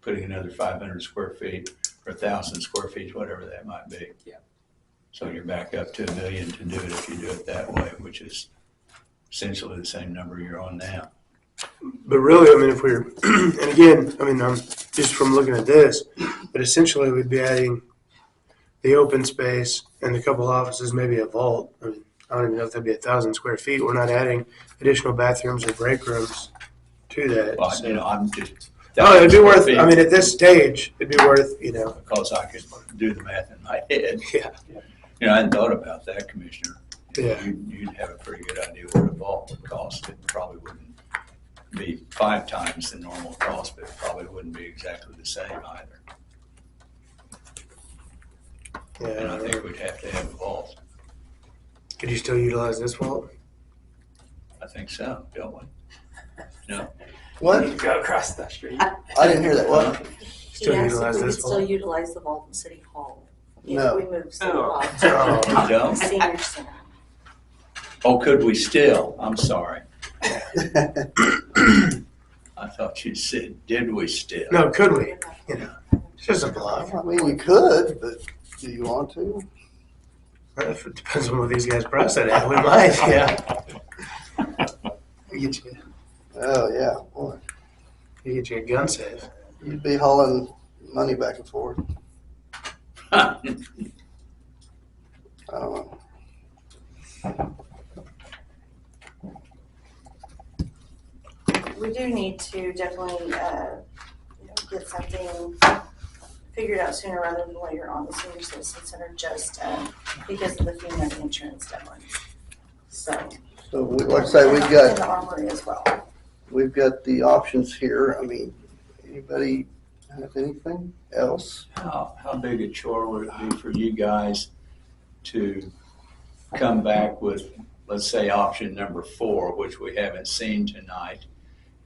Speaker 7: putting another 500 square feet or 1,000 square feet, whatever that might be.
Speaker 9: Yeah.
Speaker 7: So you're back up to $1 million to do it if you do it that way, which is essentially the same number you're on now.
Speaker 5: But really, if we're, and again, I'm just from looking at this, but essentially we'd be adding the open space and a couple offices, maybe a vault. I don't even know if that'd be 1,000 square feet. We're not adding additional bathrooms or break rooms to that.
Speaker 7: Well,
Speaker 5: so.
Speaker 7: I'm just.
Speaker 5: Oh, it'd be worth, at this stage, it'd be worth,
Speaker 7: Because I could do the math in my head.
Speaker 5: Yeah.
Speaker 7: I hadn't thought about that, Commissioner.
Speaker 5: Yeah.
Speaker 7: You'd have a pretty good idea what a vault would cost. It probably wouldn't be 5 times the normal cost, but it probably wouldn't be exactly the same either. And I think we'd have to have a vault.
Speaker 5: Could you still utilize this vault?
Speaker 7: I think so, don't we? No?
Speaker 8: What?
Speaker 9: Go across the street.
Speaker 8: I didn't hear that. What?
Speaker 5: Still
Speaker 12: Yes,
Speaker 5: utilize
Speaker 12: we
Speaker 5: this
Speaker 12: could still
Speaker 5: vault?
Speaker 12: utilize the vault in City Hall.
Speaker 8: No.
Speaker 12: If we move City
Speaker 9: Oh.
Speaker 12: Hall
Speaker 7: You
Speaker 12: to
Speaker 7: don't?
Speaker 12: Senior Center.
Speaker 7: Oh, could we still? I'm sorry. I thought you said, did we still?
Speaker 5: No, could we? You know, it's just a bluff.
Speaker 8: I mean, you could, but do you want to?
Speaker 5: If it depends on what these guys price it at, we might, yeah. You get you,
Speaker 8: Oh, yeah, boy.
Speaker 5: you get you a gun safe.
Speaker 8: You'd be hauling money back and forth. I don't know.
Speaker 3: We do need to definitely, get something figured out sooner rather than later on the senior citizen center, just, because of the FEMA insurance deadline. So.
Speaker 8: So, like I say,
Speaker 3: And the armory as well.
Speaker 8: we've got the options here. I mean, anybody have anything else?
Speaker 7: How big a chore would it be for you guys to come back with, let's say, option number 4, which we haven't seen tonight?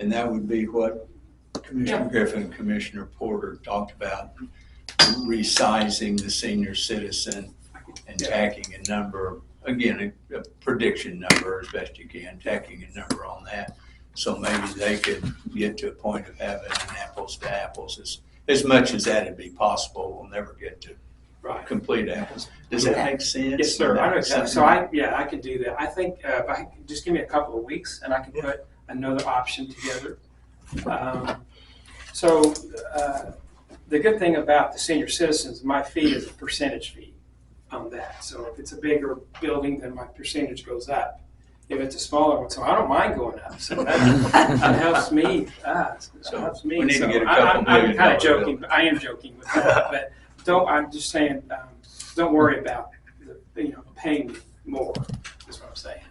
Speaker 7: And that would be what Commissioner Griffin and Commissioner Porter talked about, resizing the senior citizen and tacking a number, again, a prediction number as best you can, tacking a number on that. So maybe they could get to a point of having an apples to apples. As much as that'd be possible, we'll never get to complete apples. Does that make sense?
Speaker 9: Yes, sir. I know exactly. So I could do that. I think if I could just give me a couple of weeks and I can put another option together. The good thing about the senior citizens, my fee is a percentage fee on that. So if it's a bigger building, then my percentage goes up. If it's a smaller one, so I don't mind going up. So that helps me. That helps me.
Speaker 7: We need to get a
Speaker 9: I'm
Speaker 7: couple million
Speaker 9: kind of
Speaker 7: dollar
Speaker 9: joking. I am joking with that, but I'm just saying, don't worry about paying more. Is what I'm saying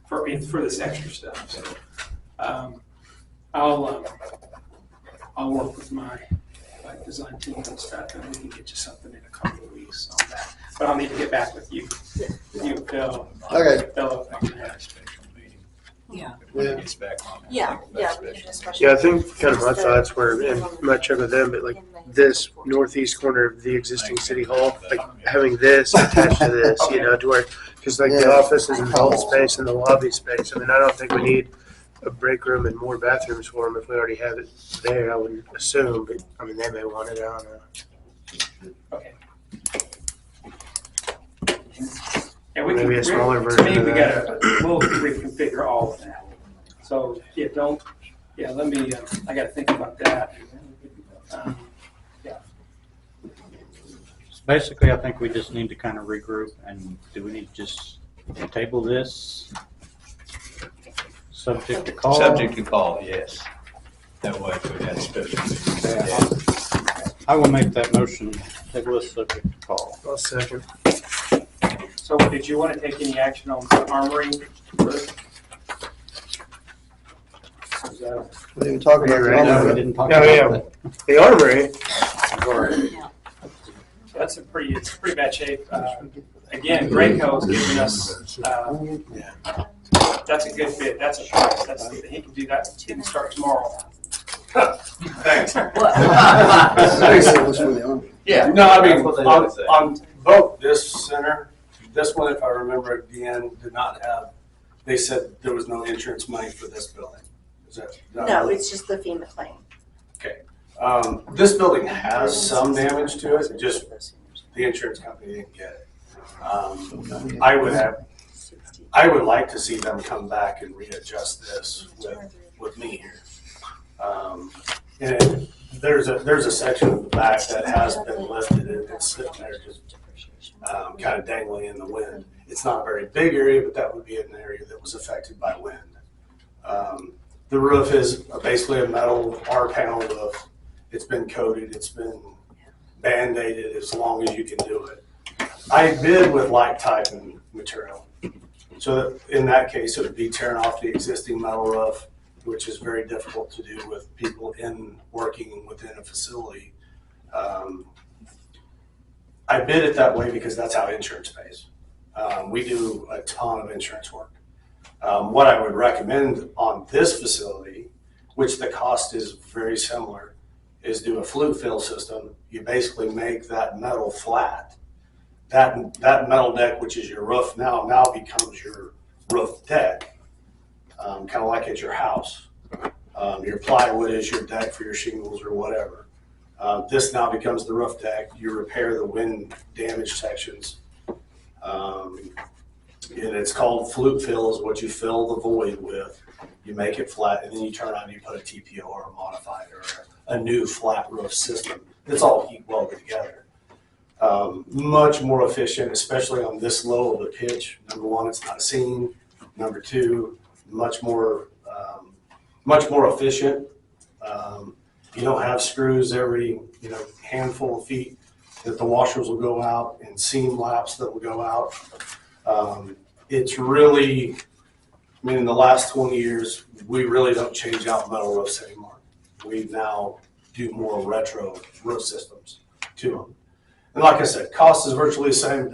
Speaker 9: for this extra stuff. So I'll work with my design team and stuff, and we can get you something in a couple of weeks on that. But I'll need to get back with you, Phil.
Speaker 8: Okay.
Speaker 7: Phil, I can have a special meeting.
Speaker 6: Yeah.
Speaker 7: When it gets back on that.
Speaker 3: Yeah,
Speaker 7: Think about
Speaker 3: we can
Speaker 7: special.
Speaker 3: especially.
Speaker 5: Yeah, I think kind of my thoughts were, and I might check with them, but like this northeast corner of the existing city hall, like having this attached to this, to where, because like the
Speaker 8: Yeah.
Speaker 5: office is in the hall space and the lobby space. I mean, I don't think we need a break room and more bathrooms for them if we already have it there, I would assume, but I mean, they may want it, I don't know.
Speaker 9: Okay. Yeah, we
Speaker 5: Maybe
Speaker 9: can,
Speaker 5: a smaller
Speaker 9: to
Speaker 5: version
Speaker 9: me,
Speaker 5: of
Speaker 9: we
Speaker 5: that.
Speaker 9: we'll reconfigure all of that. So, let me, I gotta think about that.
Speaker 2: Basically, I think we just need to kind of regroup, and do we need to just table this? Subject to call?
Speaker 7: Subject to call, yes. That way if we had special meetings.
Speaker 2: Yeah. I will make that motion, table this subject to call.
Speaker 5: I'll second.
Speaker 9: So did you want to take any action on the armory?
Speaker 8: We didn't even talk about
Speaker 5: Right.
Speaker 8: the
Speaker 2: No, we
Speaker 8: armory.
Speaker 2: didn't talk
Speaker 5: Oh,
Speaker 2: about
Speaker 5: yeah.
Speaker 2: that.
Speaker 5: The armory,
Speaker 9: That's it's pretty bad shape. Again, Graco's giving us, that's a good bid. That's a price. He can do that. He can start tomorrow.
Speaker 10: Thanks.
Speaker 8: Seriously, it was for the armory.
Speaker 7: Yeah.
Speaker 12: No, I mean,
Speaker 7: That's what they
Speaker 12: on,
Speaker 7: would say.
Speaker 12: on both this center, this one, if I remember again, did not have, they said there was no insurance money for this building. Is that?
Speaker 3: No, it's just the FEMA claim.
Speaker 12: This building has some damage to it, just the insurance company didn't get it. I would like to see them come back and readjust this with me here. And there's a section of the back that has been lifted and it's sitting there just kind of dangling in the wind. It's not a very big area, but that would be an area that was affected by wind. The roof is basically a metal R-panel roof. It's been coated, it's been band-aided as long as you can do it. I bid with like type and material. So in that case, it would be tearing off the existing metal roof, which is very difficult to do with people working within a facility. I bid it that way because that's how insurance pays. We do a ton of insurance work. What I would recommend on this facility, which the cost is very similar, is do a flue fill system. You basically make that metal flat. That metal deck, which is your roof now becomes your roof deck, kind of like at your house. Your plywood is your deck for your shingles or whatever. This now becomes the roof deck. You repair the wind damaged sections. And it's called flute fill, is what you fill the void with. You make it flat, and then you turn on and you put a TPO or a modified or a new flat roof system. It's all heat welded together. Much more efficient, especially on this low of a pitch. Number one, it's not seen. Number two, much more efficient. You don't have screws every handful of feet that the washers will go out and seam laps that will go out. It's really, in the last 20 years, we really don't change out metal roofs anymore. We now do more retro roof systems to them. And like I said, cost is virtually the same.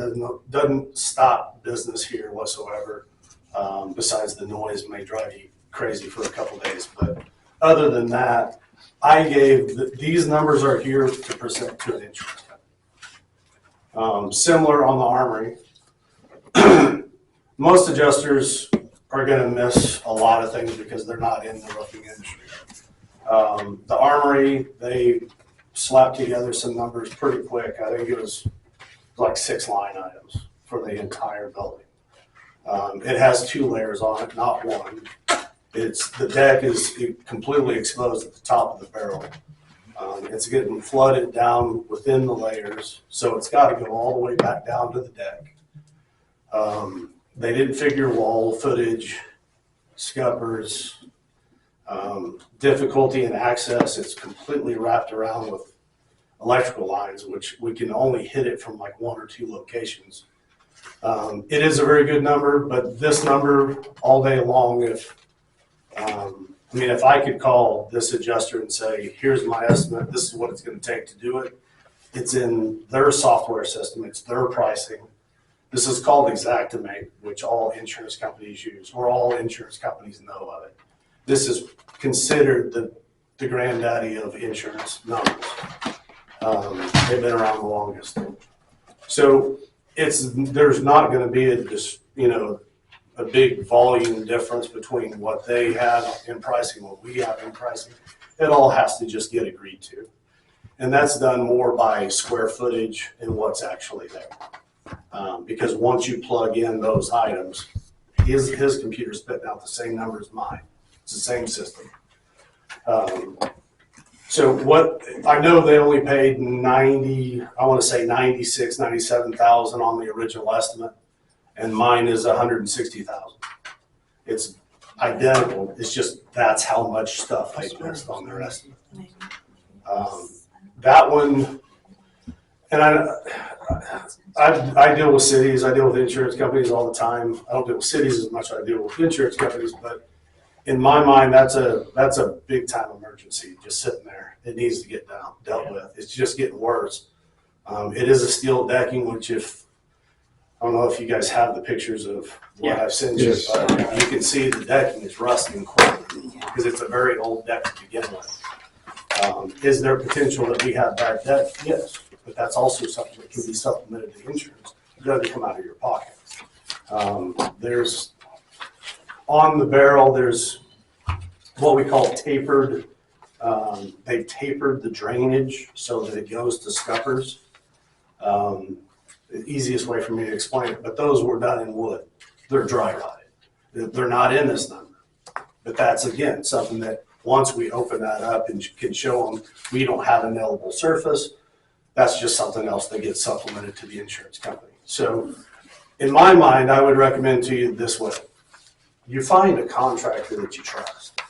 Speaker 12: Doesn't stop business here whatsoever. Besides the noise may drive you crazy for a couple days. But other than that, I gave, these numbers are here to present to an insurance company. Similar on the Armory. Most adjusters are going to miss a lot of things because they're not in the roofing industry. The Armory, they slapped together some numbers pretty quick. I think it was like 6 line items for the entire building. It has 2 layers on it, not one. The deck is completely exposed at the top of the barrel. It's getting flooded down within the layers, so it's got to go all the way back down to the deck. They didn't figure wall footage, scuppers, difficulty in access. It's completely wrapped around with electrical lines, which we can only hit it from like 1 or 2 locations. It is a very good number, but this number all day long, if I could call this adjuster and say, here's my estimate, this is what it's going to take to do it. It's in their software system. It's their pricing. This is called Xactimate, which all insurance companies use, or all insurance companies know of it. This is considered the granddaddy of insurance numbers. They've been around the longest. So there's not going to be a big volume difference between what they have in pricing, what we have in pricing. It all has to just get agreed to. And that's done more by square footage and what's actually there. Because once you plug in those items, his computer's spitting out the same number as mine. It's the same system. So what I know, they only paid 97,000 on the original estimate, and mine is 160,000. It's identical. It's just that's how much stuff they missed on their estimate. That one, and I deal with cities. I deal with insurance companies all the time. I don't deal with cities as much as I deal with insurance companies, but in my mind, that's a big time emergency just sitting there. It needs to get dealt with. It's just getting worse. It is a steel decking, which I don't know if you guys have the pictures of what I've sent you, but you can see the decking is rusting quickly because it's a very old deck to begin with. Is there potential that we have bad deck? Yes, but that's also something that can be supplemented to insurance. It doesn't come out of your pocket. On the barrel, there's what we call tapered. They've tapered the drainage so that it goes to scuppers. The easiest way for me to explain it, but those were done in wood. They're dry rotted. They're not in this number. But that's, again, something that once we open that up and can show them we don't have a nailable surface, that's just something else that gets supplemented to the insurance company. So in my mind, I would recommend to you this way. You find a contractor that you trust.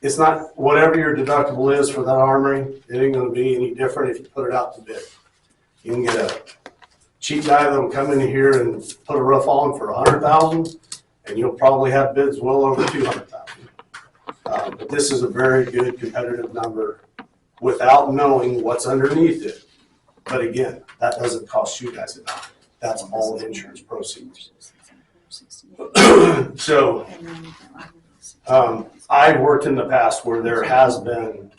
Speaker 12: It's not whatever your deductible is for that Armory, it ain't gonna be any different if you put it out to bid. You can get a cheap guy that'll come in here and put a roof on for $100,000, and you'll probably have bids well over $200,000. But this is a very good competitive number without knowing what's underneath it. But again, that doesn't cost you guys a dime. That's all the insurance proceeds. So I've worked in the past where there has been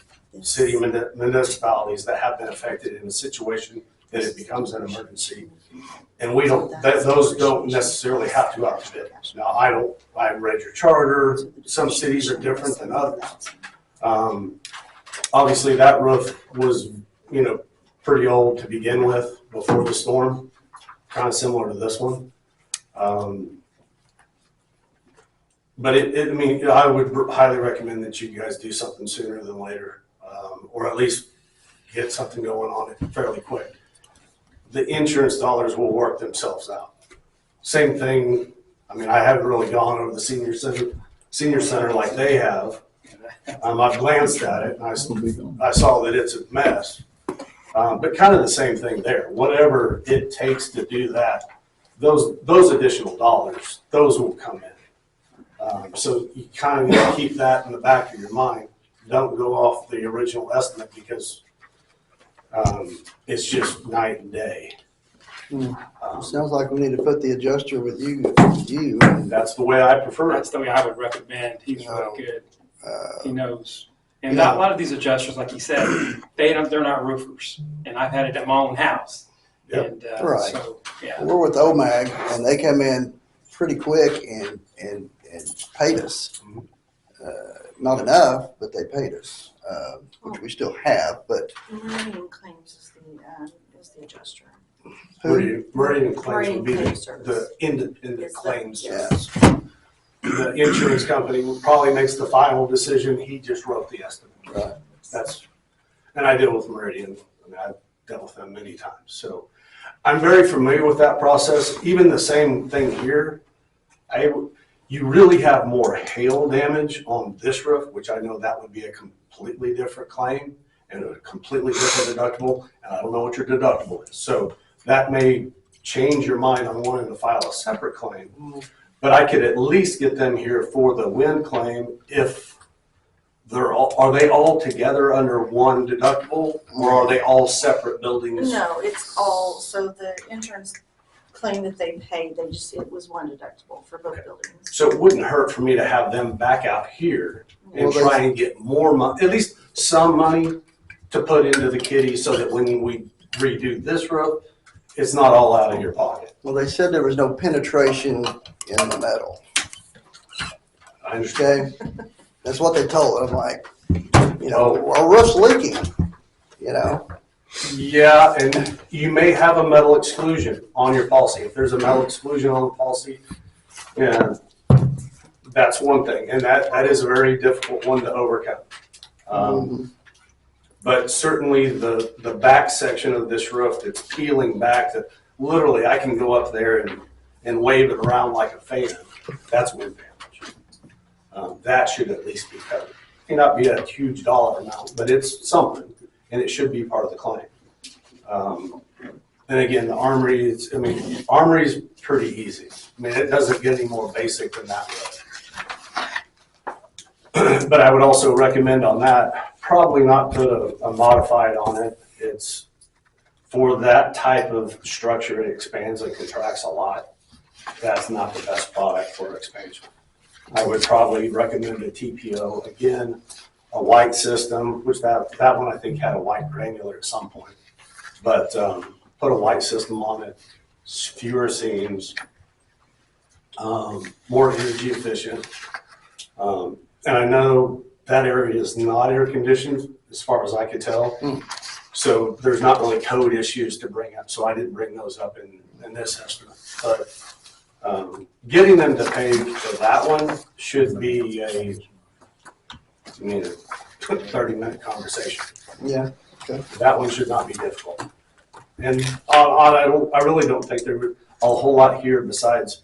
Speaker 12: city municipalities that have been affected in a situation that it becomes an emergency. And we don't, those don't necessarily have to outbid. Now, I read your charter, some cities are different than others. Obviously, that roof was, pretty old to begin with before the storm, kind of similar to this one. But I would highly recommend that you guys do something sooner than later, or at least get something going on it fairly quick. The insurance dollars will work themselves out. Same thing, I haven't really gone over the senior center like they have. I've glanced at it and I saw that it's a mess. But kind of the same thing there. Whatever it takes to do that, those additional dollars, those will come in. So you kind of need to keep that in the back of your mind. Don't go off the original estimate because it's just night and day.
Speaker 8: Sounds like we need to put the adjuster with you.
Speaker 12: That's the way I prefer it.
Speaker 9: That's the way I would recommend. He's really good. He knows. And a lot of these adjusters, like you said, they're not roofers. And I've had it at my own house.
Speaker 12: Yep.
Speaker 9: And,
Speaker 8: Right.
Speaker 9: So, yeah.
Speaker 8: We're with OMAG, and they come in pretty quick and paid us. Not enough, but they paid us, which we still have, but.
Speaker 3: Meridian Claims is the adjuster.
Speaker 12: Meridian Claims would be
Speaker 3: Meridian
Speaker 12: the independent
Speaker 3: Yes,
Speaker 12: claims.
Speaker 8: Yes.
Speaker 12: The insurance company probably makes the final decision. He just wrote the estimate.
Speaker 8: Right.
Speaker 12: And I deal with Meridian. I've dealt with them many times. So I'm very familiar with that process. Even the same thing here. You really have more hail damage on this roof, which I know that would be a completely different claim and a completely different deductible. And I don't know what your deductible is. So that may change your mind on wanting to file a separate claim. But I could at least get them here for the wind claim if are they all together under one deductible, or are they all separate buildings?
Speaker 3: No, it's all, so the insurance claim that they paid, it was one deductible for both buildings.
Speaker 12: So it wouldn't hurt for me to have them back out here and try and get more money, at least some money to put into the kitty so that when we redo this roof, it's not all out of your pocket.
Speaker 8: Well, they said there was no penetration in the metal.
Speaker 12: I understand.
Speaker 8: Okay? That's what they told. I'm like, our roof's leaking,
Speaker 12: Yeah, and you may have a metal exclusion on your policy. If there's a metal exclusion on the policy, yeah, that's one thing. And that is a very difficult one to overcome. But certainly the back section of this roof that's peeling back, that literally I can go up there and wave it around like a fan. That's wind damage. That should at least be covered. It may not be a huge dollar amount, but it's something, and it should be part of the claim. And again, the armory, armory's pretty easy. It doesn't get any more basic than that. But I would also recommend on that, probably not put a modified on it. It's for that type of structure, it expands and contracts a lot. That's not the best product for expansion. I would probably recommend a TPO, again, a white system, which that one I think had a white granular at some point. But put a white system on it, fewer seams, more energy efficient. And I know that area is not air conditioned as far as I could tell. So there's not really code issues to bring up. So I didn't bring those up in this estimate. But getting them to pay for that one should be a 30-minute conversation.
Speaker 8: Yeah. Okay.
Speaker 12: That one should not be difficult. And I really don't think there's a whole lot here besides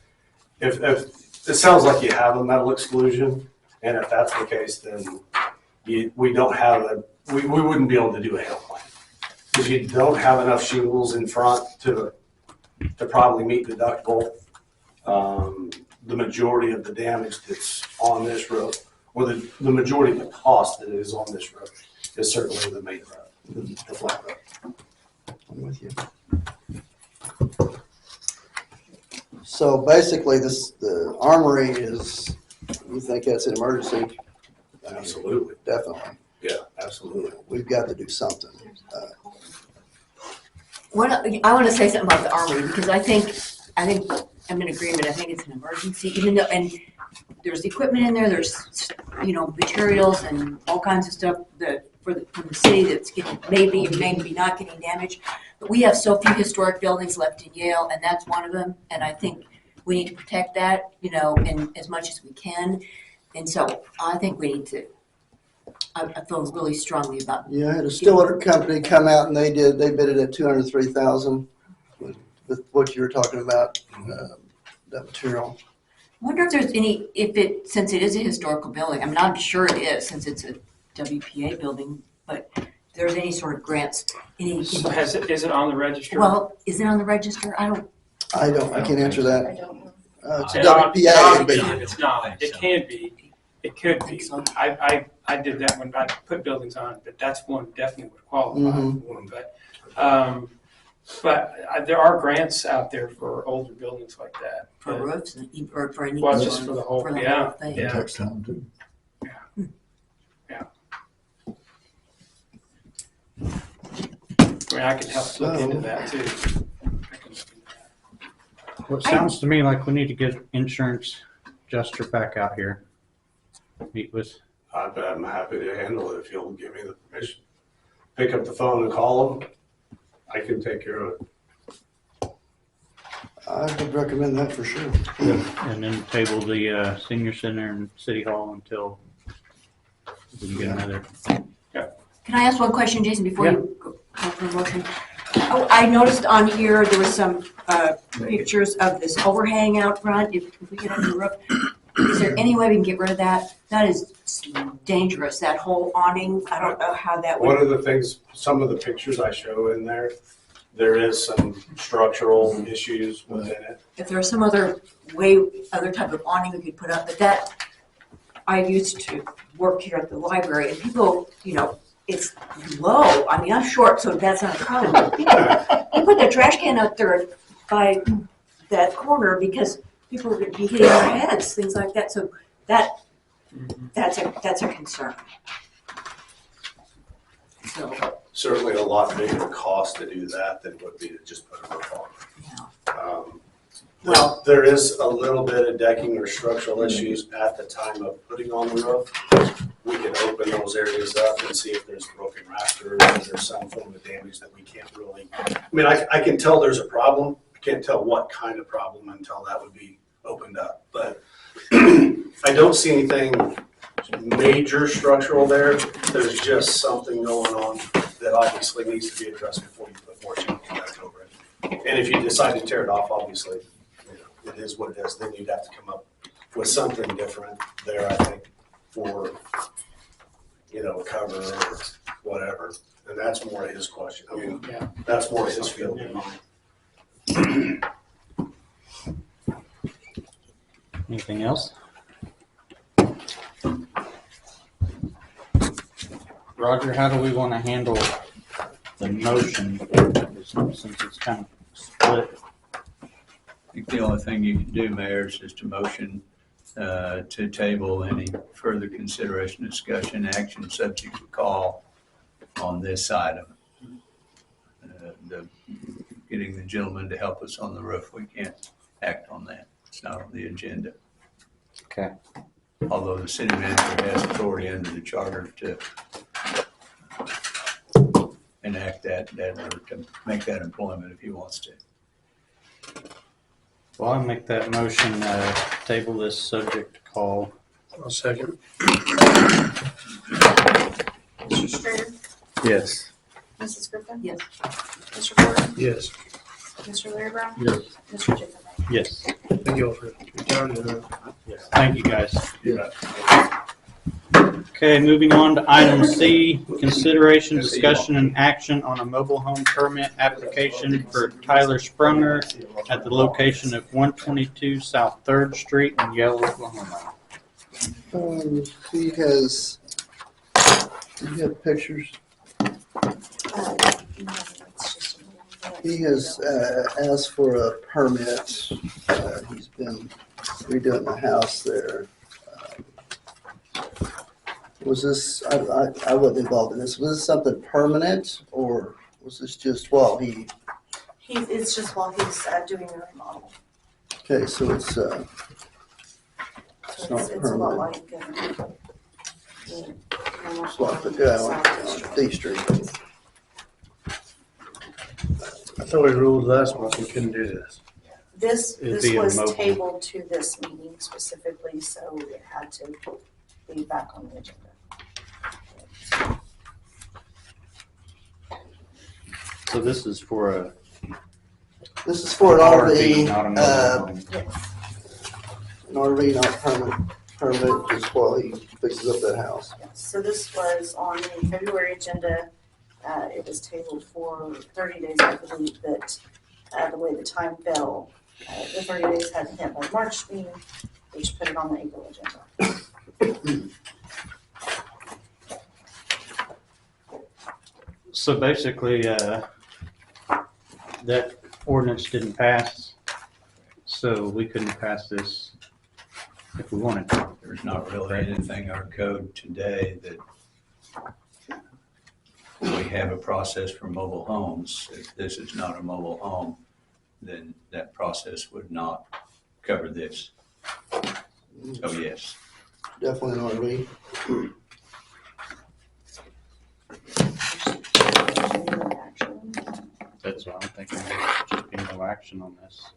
Speaker 12: if it sounds like you have a metal exclusion, and if that's the case, then we don't have we wouldn't be able to do a hail claim because you don't have enough shingles in front to probably meet deductible. The majority of the damage that's on this roof, or the majority of the cost that is on this roof, is certainly the main roof, the flat roof.
Speaker 8: I'm with you. So basically, the armory is, you think that's an emergency?
Speaker 12: Absolutely.
Speaker 8: Definitely.
Speaker 12: Yeah, absolutely.
Speaker 8: We've got to do something.
Speaker 6: I want to say something about the armory, because I think I'm in agreement. I think it's an emergency, even though, and there's equipment in there, there's, materials and all kinds of stuff from the city that's maybe not getting damaged. But we have so few historic buildings left in Yale, and that's one of them. And I think we need to protect that, in as much as we can. And so I think we need to, I feel really strongly about.
Speaker 8: Yeah, I had a Stillwater company come out and they bid it at $203,000 with what you were talking about, that material.
Speaker 6: I wonder if there's since it is a historical building, I mean, I'm sure it is, since it's a WPA building, but if there's any sort of grants,
Speaker 9: So is it on the register?
Speaker 6: well, is it on the register? I
Speaker 8: I can't answer
Speaker 3: I
Speaker 8: that.
Speaker 3: don't know.
Speaker 8: It's a
Speaker 9: It
Speaker 8: WPA,
Speaker 9: ought to be.
Speaker 8: but
Speaker 9: It's not. It can be. It could be. I did that when I put buildings on, but that's one definitely would qualify for. But there are grants out there for older buildings like that.
Speaker 6: for roofs or for any.
Speaker 9: Well, just for the whole,
Speaker 6: thing.
Speaker 9: yeah.
Speaker 1: Tax time too.
Speaker 9: I mean, I could help look into that too.
Speaker 2: Well, it sounds to me like we need to get insurance adjuster back out here. Meet with,
Speaker 12: I'm happy to handle it if you'll give me the permission. Pick up the phone and call them. I can take care of it.
Speaker 8: I would recommend that for sure.
Speaker 2: and then table the senior center and city hall until we can get another.
Speaker 6: Can I ask one question, Jason, before you go for a motion? Oh, I noticed on here, there was some pictures of this overhang out front. If we get under the roof, is there any way we can get rid of that? That is dangerous, that whole awning. I don't know how that would.
Speaker 12: One of the things, some of the pictures I show in there, there is some structural issues within it.
Speaker 6: If there's some other type of awning we could put up, but that, I used to work here at the library, and people, it's low. I mean, I'm short, so that's not a problem. But people, you put the trash can out there by that corner because people are going to be hitting their heads, things like that. So that's a concern. So.
Speaker 12: Certainly a lot bigger cost to do that than would be to just put a roof on.
Speaker 6: Well,
Speaker 12: there is a little bit of decking or structural issues at the time of putting on the roof. We can open those areas up and see if there's broken rafters, or there's some form of damage that we can't really. I mean, I can tell there's a problem. I can't tell what kind of problem until that would be opened up. But I don't see anything major structural there. There's just something going on that obviously needs to be addressed before you put more chimney back over it. And if you decide to tear it off, obviously, it is what it is. Then you'd have to come up with something different there, I think, for, a cover or whatever. And that's more of his question. I mean, that's more of his field than mine.
Speaker 2: Anything else? Roger, how do we want to handle the motion since it's kind of split?
Speaker 7: I think the only thing you can do, Mayor, is just a motion to table any further consideration, discussion, action, subject to call on this item. Getting the gentleman to help us on the roof, we can't act on that. It's not on the agenda.
Speaker 2: Okay.
Speaker 7: Although the city manager has authority under the charter to enact that or to make that employment if he wants to.
Speaker 2: Well, I make that motion, table this subject to call.
Speaker 5: I'll second.
Speaker 3: Mr. Strader?
Speaker 4: Yes.
Speaker 3: Mrs. Griffin?
Speaker 6: Yes.
Speaker 3: Mr. Ford?
Speaker 5: Yes.
Speaker 3: Mr. Larry Brown?
Speaker 1: Yes.
Speaker 3: Mr. Chipman?
Speaker 2: Yes.
Speaker 5: Thank you all for your time.
Speaker 2: Thank you, guys.
Speaker 12: Yeah.
Speaker 2: Okay, moving on to item C, consideration, discussion, and action on a mobile home permit application for Tyler Sprunger at the location of 122 South 3rd Street in Yale, Oklahoma.
Speaker 8: He has, do you have pictures? He has asked for a permit. He's been redoing the house there. Was this, I wasn't involved in this, was this something permanent or was this just while he
Speaker 3: It's just while he's doing the remodel.
Speaker 8: Okay, so it's,
Speaker 3: So
Speaker 8: not
Speaker 3: it's a lot
Speaker 8: permanent.
Speaker 3: like.
Speaker 8: it's like the guy on D Street.
Speaker 5: I thought we ruled last month we couldn't do this.
Speaker 2: It'd
Speaker 3: This
Speaker 2: be a
Speaker 3: was
Speaker 2: mobile.
Speaker 3: tabled to this meeting specifically, so it had to be back on the agenda.
Speaker 2: So this is for a
Speaker 8: This is for an
Speaker 2: RV,
Speaker 8: RV,
Speaker 2: not a mobile home.
Speaker 8: an RV, not permanent, just while he fixes up that house.
Speaker 3: Yes, so this was on the February agenda. It was tabled for 30 days, I believe, that the way the time fell, the 30 days hadn't hit by March meeting, which put it on the April agenda.
Speaker 2: So basically, that ordinance didn't pass, so we couldn't pass this if we wanted to.
Speaker 7: There's not really anything in our code today that we have a process for mobile homes. If this is not a mobile home, then that process would not cover this. So yes.
Speaker 8: Definitely an RV.
Speaker 2: That's what I'm thinking, there should be no action on this.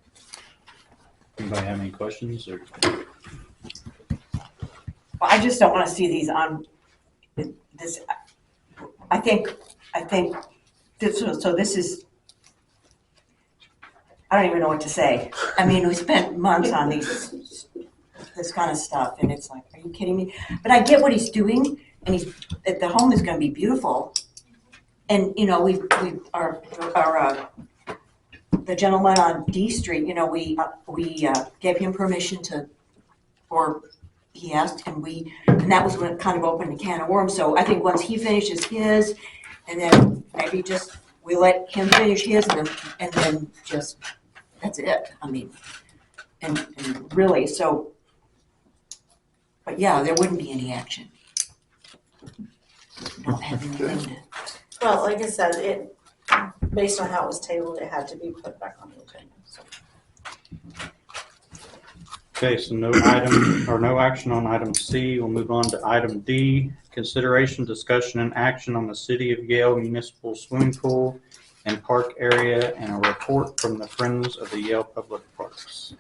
Speaker 2: Anybody have any questions or?
Speaker 6: Well, I just don't want to see these on this. I think this was, so this is, I don't even know what to say. I mean, we spent months on this kind of stuff, and it's like, are you kidding me? But I get what he's doing, and the home is going to be beautiful. And, you know, the gentleman on D Street, you know, we gave him permission or he asked, and that was when it kind of opened a can of worms. So I think once he finishes his, and then maybe just we let him finish his, and then just that's it. I mean, and really, so. But yeah, there wouldn't be any action. Not having anything to.
Speaker 3: Well, like I said, based on how it was tabled, it had to be put back on the agenda, so.
Speaker 2: Okay, so no action on item C. We'll move on to item D, consideration, discussion, and action on the City of Yale Municipal Swimming Pool and Park Area and a report from the Friends of the Yale Public Parks.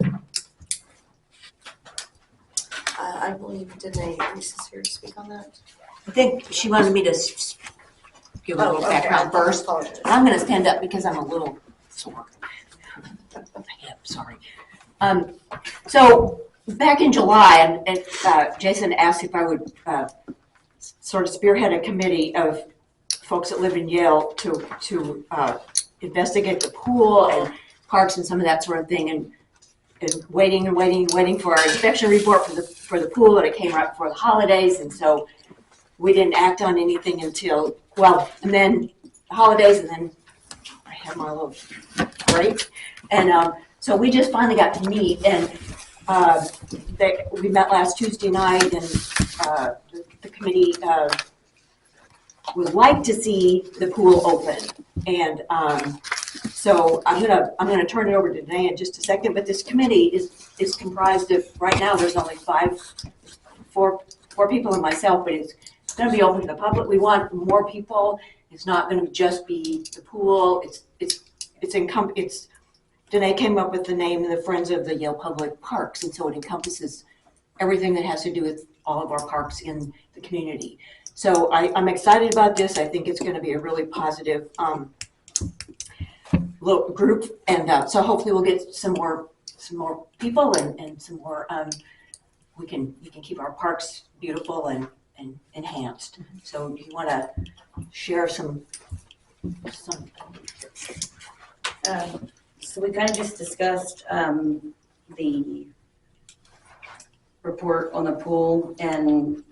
Speaker 3: I believe Danae Reese is here to speak on that.
Speaker 6: I think she wanted me to give a little background first.
Speaker 3: Apologize.
Speaker 6: I'm going to stand up because I'm a little sore. Sorry. So back in July, Jason asked if I would sort of spearhead a committee of folks that live in Yale to investigate the pool and parks and some of that sort of thing, and waiting for our inspection report for the pool, and it came right before the holidays, and so we didn't act on anything until, and then holidays, and then I had my little break. And so we just finally got to meet, and we met last Tuesday night, and the committee would like to see the pool open. And so I'm gonna turn it over to Danae in just a second, but this committee is comprised of, right now, there's only four people and myself, but it's going to be open to the public. We want more people. It's not going to just be the pool. It's Danae came up with the name of the Friends of the Yale Public Parks, and so it encompasses everything that has to do with all of our parks in the community. So I'm excited about this. I think it's going to be a really positive little group, and so hopefully we'll get some more people and some more. We can keep our parks beautiful and enhanced. So do you want to share some?
Speaker 13: So we kind of just discussed the report on the pool, and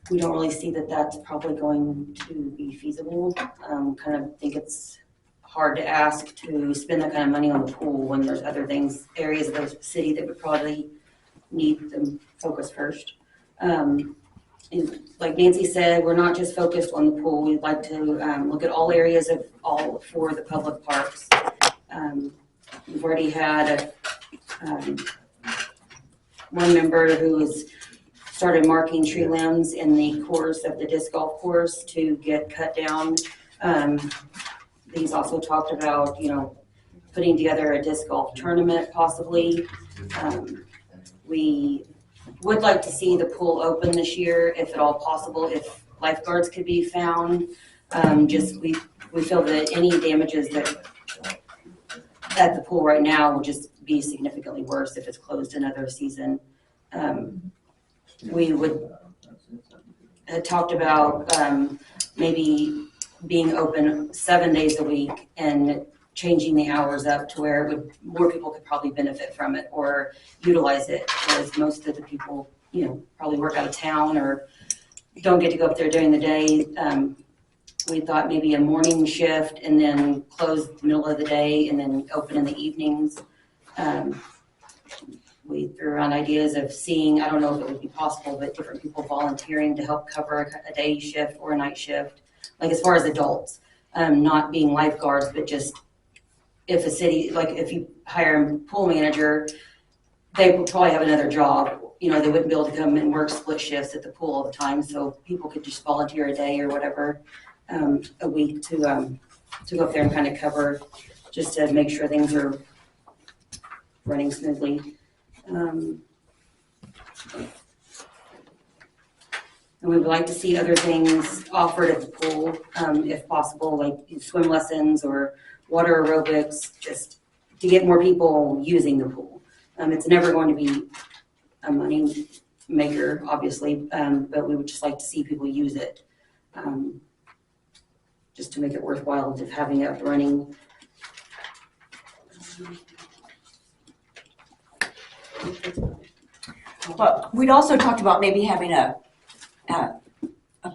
Speaker 13: we don't really see that that's probably going to be feasible. Kind of think it's hard to ask to spend that kind of money on the pool when there's other things, areas of the city that would probably need the focus first. and like Nancy said, we're not just focused on the pool. We'd like to look at all areas of all 4 of the public parks. We've already had one member who has started marking tree limbs in the course of the disc golf course to get cut down. He's also talked about, putting together a disc golf tournament possibly. We would like to see the pool open this year, if at all possible, if lifeguards could be found. We feel that any damages that at the pool right now will just be significantly worse if it's closed another season. We had talked about maybe being open 7 days a week and changing the hours up to where more people could probably benefit from it or utilize it, because most of the people, probably work out of town or don't get to go up there during the day. We thought maybe a morning shift and then close the middle of the day and then open in the evenings. We threw around ideas of seeing, I don't know if it would be possible, but different people volunteering to help cover a day shift or a night shift, like as far as adults, not being lifeguards, but just if a city, like if you hire a pool manager, they would probably have another job. They wouldn't be able to come and work split shifts at the pool all the time, so people could just volunteer a day or whatever a week to go up there and kind of cover, just to make sure things are running smoothly. And we would like to see other things offered at the pool, if possible, like swim lessons or water aerobics, just to get more people using the pool. It's never going to be a money maker, obviously, but we would just like to see people use it, just to make it worthwhile of having it up running.
Speaker 6: Well, we'd also talked about maybe having a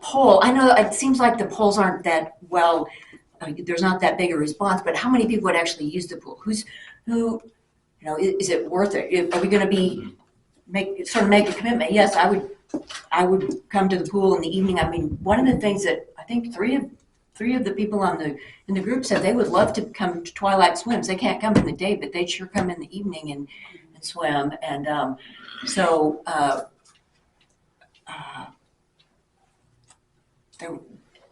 Speaker 6: poll. I know it seems like the polls aren't that well, there's not that big a response, but how many people would actually use the pool? Who, is it worth it? Are we going to make a commitment? Yes, I would come to the pool in the evening. I mean, one of the things that I think three of the people in the group said they would love to come to twilight swims. They can't come in the day, but they'd sure come in the evening and swim. And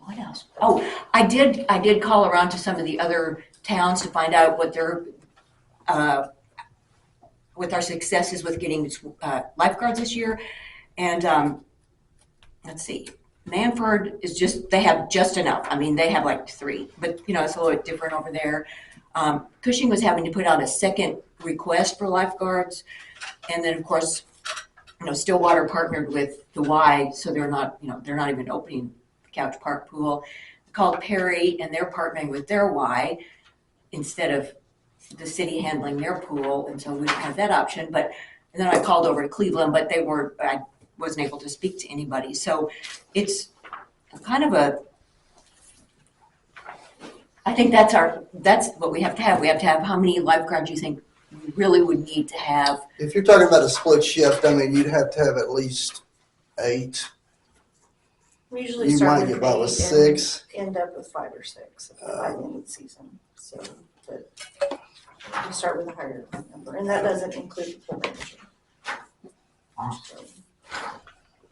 Speaker 6: what else? Oh, I did call around to some of the other towns to find out what their our successes with getting lifeguards this year. And let's see, Manford they have just enough. I mean, they have like 3, but it's a little bit different over there. Cushing was having to put out a second request for lifeguards, and then of course, Stillwater partnered with the Y, so they're not even opening the Couch Park pool. I called Perry, and they're partnering with their Y instead of the city handling their pool, and so we don't have that option. And then I called over to Cleveland, but I wasn't able to speak to anybody. So it's kind of I think that's what we have to have. We have to have how many lifeguards you think we really would need to have.
Speaker 8: If you're talking about a split shift, I mean, you'd have to have at least 8.
Speaker 3: We usually
Speaker 8: You
Speaker 3: start
Speaker 8: might
Speaker 3: with
Speaker 8: get by
Speaker 3: 8
Speaker 8: with
Speaker 3: and
Speaker 8: 6.
Speaker 3: end up with 5 or 6 by the end of the season. So, but we start with a higher number, and that doesn't include the pool manager. So,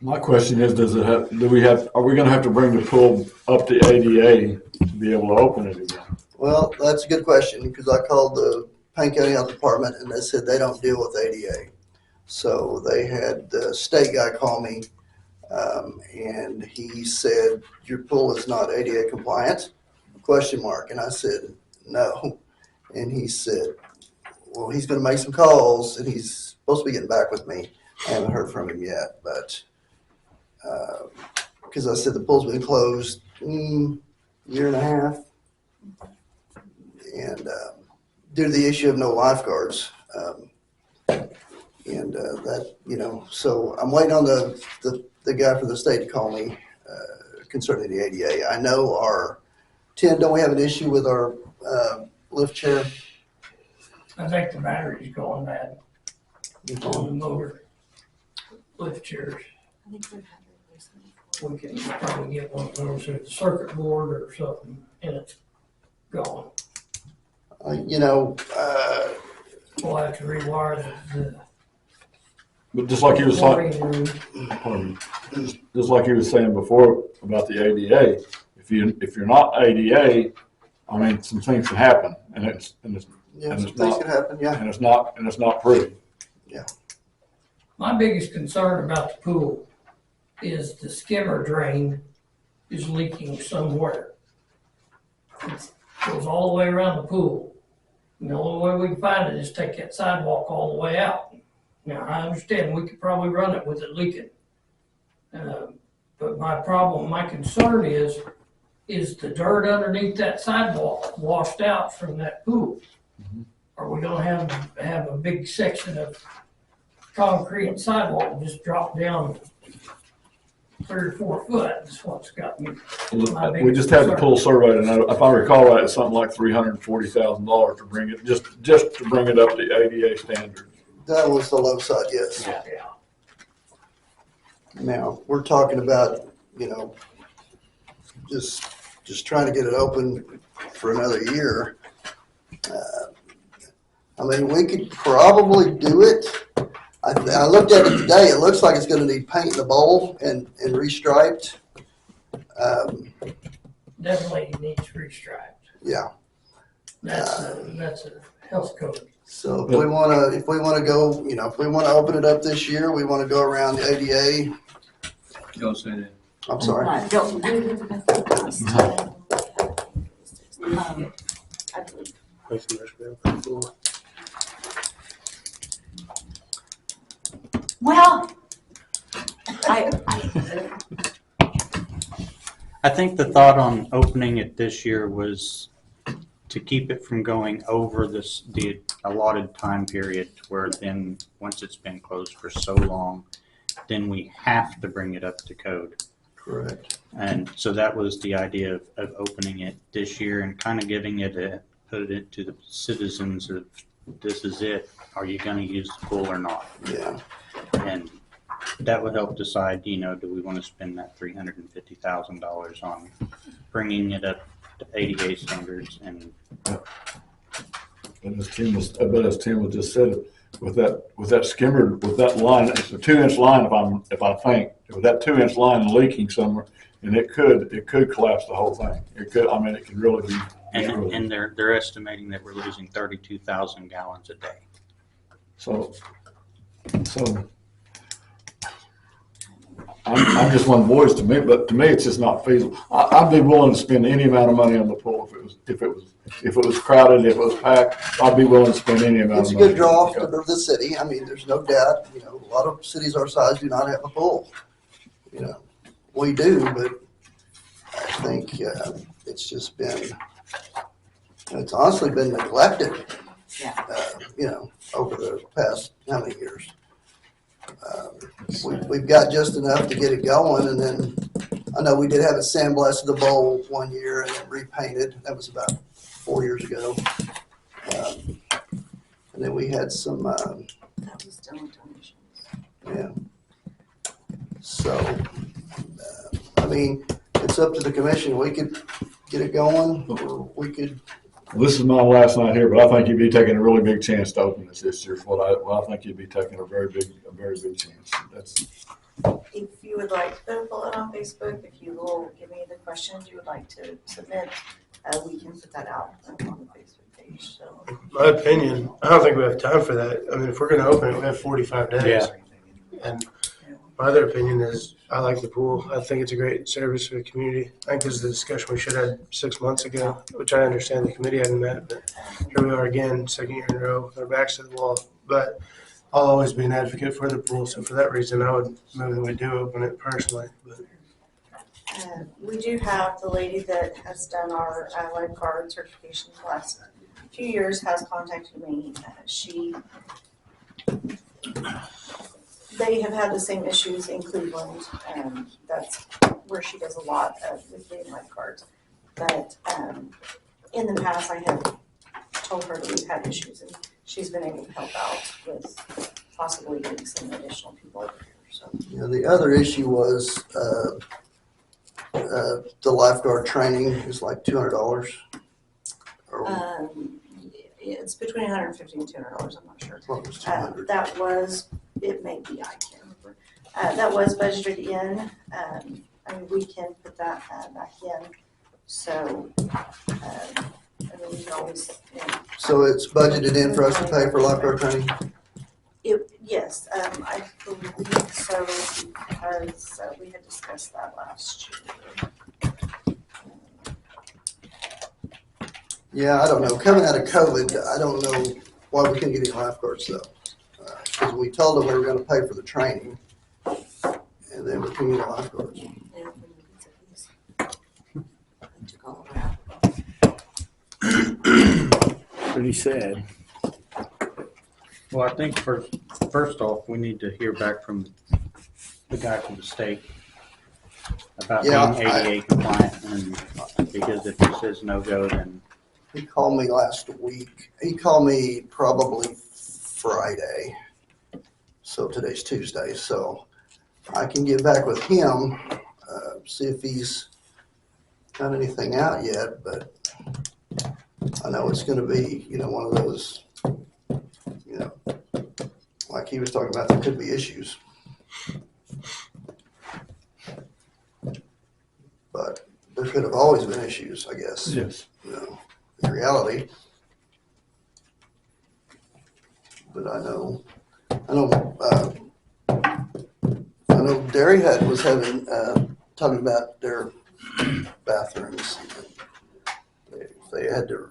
Speaker 1: My question is, are we gonna have to bring the pool up to ADA to be able to open it again?
Speaker 8: Well, that's a good question, because I called the Payne County Health Department and they said they don't deal with ADA. So they had the state guy call me, and he said, your pool is not ADA compliant? ? And I said, no. And he said, well, he's gonna make some calls and he's supposed to be getting back with me. I haven't heard from him yet, but because I said the pool's been closed year and a half, and due to the issue of no lifeguards, and that, so I'm waiting on the guy for the state to call me concerning the ADA. I know Tim, don't we have an issue with our lift chair?
Speaker 11: I think the battery's going bad on the motor lift chairs.
Speaker 3: I think we've had replacement.
Speaker 11: we can probably get one of those at the circuit board or something, and it's gone.
Speaker 8: You know,
Speaker 11: We'll have to rewire the
Speaker 1: But just like you was saying,
Speaker 11: boarding room.
Speaker 1: pardon me, just like you was saying before about the ADA, if you're not ADA, I mean, some things can happen, and it's
Speaker 8: yeah,
Speaker 1: And
Speaker 8: some
Speaker 1: it's
Speaker 8: things
Speaker 1: not-
Speaker 8: can happen, yeah.
Speaker 1: and it's not pretty.
Speaker 11: My biggest concern about the pool is the skimmer drain is leaking somewhere. It goes all the way around the pool. And the only way we can find it is take that sidewalk all the way out. Now, I understand we could probably run it with it leaking. But my concern is the dirt underneath that sidewalk washed out from that pool? Are we gonna have a big section of concrete sidewalk just drop down 3 or 4 foot? That's what's got me.
Speaker 1: We just had the pool surveyed, and if I recall right, it's something like $340,000 to bring it, just to bring it up to ADA standard.
Speaker 8: That was the low side, yes.
Speaker 11: Yeah.
Speaker 8: Now, we're talking about, you know, just trying to get it open for another year. I mean, we could probably do it. I looked at it today, it looks like it's gonna need paint in the bowl and restriped.
Speaker 11: Definitely needs restriped.
Speaker 8: Yeah,
Speaker 11: That's a health code.
Speaker 8: so if we wanna go, you know, if we wanna open it up this year, we wanna go around the ADA,
Speaker 7: Don't say that.
Speaker 8: I'm sorry.
Speaker 6: Right, don't-
Speaker 3: I believe.
Speaker 6: Well,
Speaker 2: I think the thought on opening it this year was to keep it from going over the allotted time period, where then, once it's been closed for so long, then we have to bring it up to code.
Speaker 8: Correct.
Speaker 2: And so that was the idea of opening it this year and kind of giving it put it to the citizens of, this is it, are you gonna use the pool or not?
Speaker 8: Yeah,
Speaker 2: And that would help decide, you know, do we want to spend that $350,000 on bringing it up to ADA standards? And
Speaker 1: And as Tim was just said, with that skimmer, with that line, it's a 2-inch line if I think, with that 2-inch line leaking somewhere, and it could collapse the whole thing. It could really be.
Speaker 2: and they're estimating that we're losing 32,000 gallons a day.
Speaker 1: So I'm just one voice to me, but to me, it's just not feasible. I'd be willing to spend any amount of money on the pool if it was crowded, if it was packed. I'd be willing to spend any amount
Speaker 8: it's a
Speaker 1: of money.
Speaker 8: good draw for the city. I mean, there's no doubt, you know, a lot of cities our size do not have a pool. You know, we do, but I think it's just been, it's honestly been neglected.
Speaker 6: Yeah.
Speaker 8: You know, over the past, how many years? We've got just enough to get it going, and then I know we did have it sandblasted the bowl one year and then repainted. That was about 4 years ago. And then we had some,
Speaker 3: That was done with donations.
Speaker 8: yeah. So, I mean, it's up to the commission. We could get it going, or we could.
Speaker 1: This is my last night here, but I think you'd be taking a really big chance to open this year. I think you'd be taking a very big chance.
Speaker 3: If you would like to pull it on Facebook, if you will give me the questions you would like to submit, we can put that out on the Facebook page, so.
Speaker 5: My opinion, I don't think we have time for that. I mean, if we're gonna open it, we have 45 days.
Speaker 2: Yeah.
Speaker 5: And my other opinion is, I like the pool. I think it's a great service for the community. I think this is the discussion we should have had 6 months ago, which I understand the committee hadn't met, but here we are again, second year in a row, with our backs to the wall. But I'll always be an advocate for the pool, so for that reason, I would move that we do open it personally. But
Speaker 3: We do have the lady that has done our lifeguard certification the last few years has contacted me. They have had the same issues in Cleveland, and that's where she does a lot of with being lifeguards. But in the past, I have told her that we've had issues, and she's been able to help out with possibly getting some additional people over here. so.
Speaker 8: Yeah, the other issue was, the lifeguard training is like $200.
Speaker 3: It's between $150 and $200, I'm not sure.
Speaker 8: Well, it was 200.
Speaker 3: That was, it may be, I can't remember. That was budgeted in, I mean, we can put that back in, so, I mean, we can always,
Speaker 8: So it's budgeted in for us to pay for lifeguard training?
Speaker 3: yes, I believe so, because we had discussed that last year.
Speaker 8: Yeah, I don't know. Coming out of COVID, I don't know why we couldn't get any lifeguards though. Because we told them we were gonna pay for the training, and then we couldn't get lifeguards.
Speaker 4: Pretty sad.
Speaker 2: Well, I think first off, we need to hear back from the guy from the state about
Speaker 8: Yeah,
Speaker 2: being ADA compliant, and because if he says no go, then
Speaker 8: He called me last week. He called me probably Friday. So today's Tuesday, so I can get back with him, see if he's got anything out yet, but I know it's gonna be, one of those, like he was talking about, there could be issues. But there could have always been issues, I guess.
Speaker 1: Yes.
Speaker 8: In reality. But I know Dairy Hut was talking about their bathrooms. They had to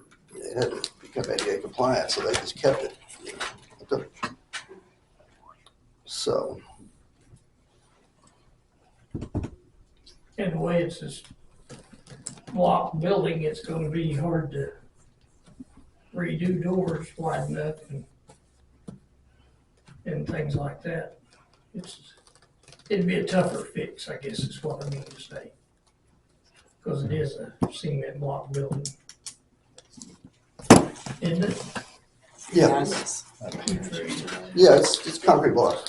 Speaker 8: become ADA compliant, so they just kept it. So.
Speaker 11: And the way it's this block building, it's gonna be hard to redo doors wide enough and things like that. It'd be a tougher fix, I guess is what I mean to say. Because it is a cement block building. Isn't it?
Speaker 8: Yeah. Yeah, it's concrete block.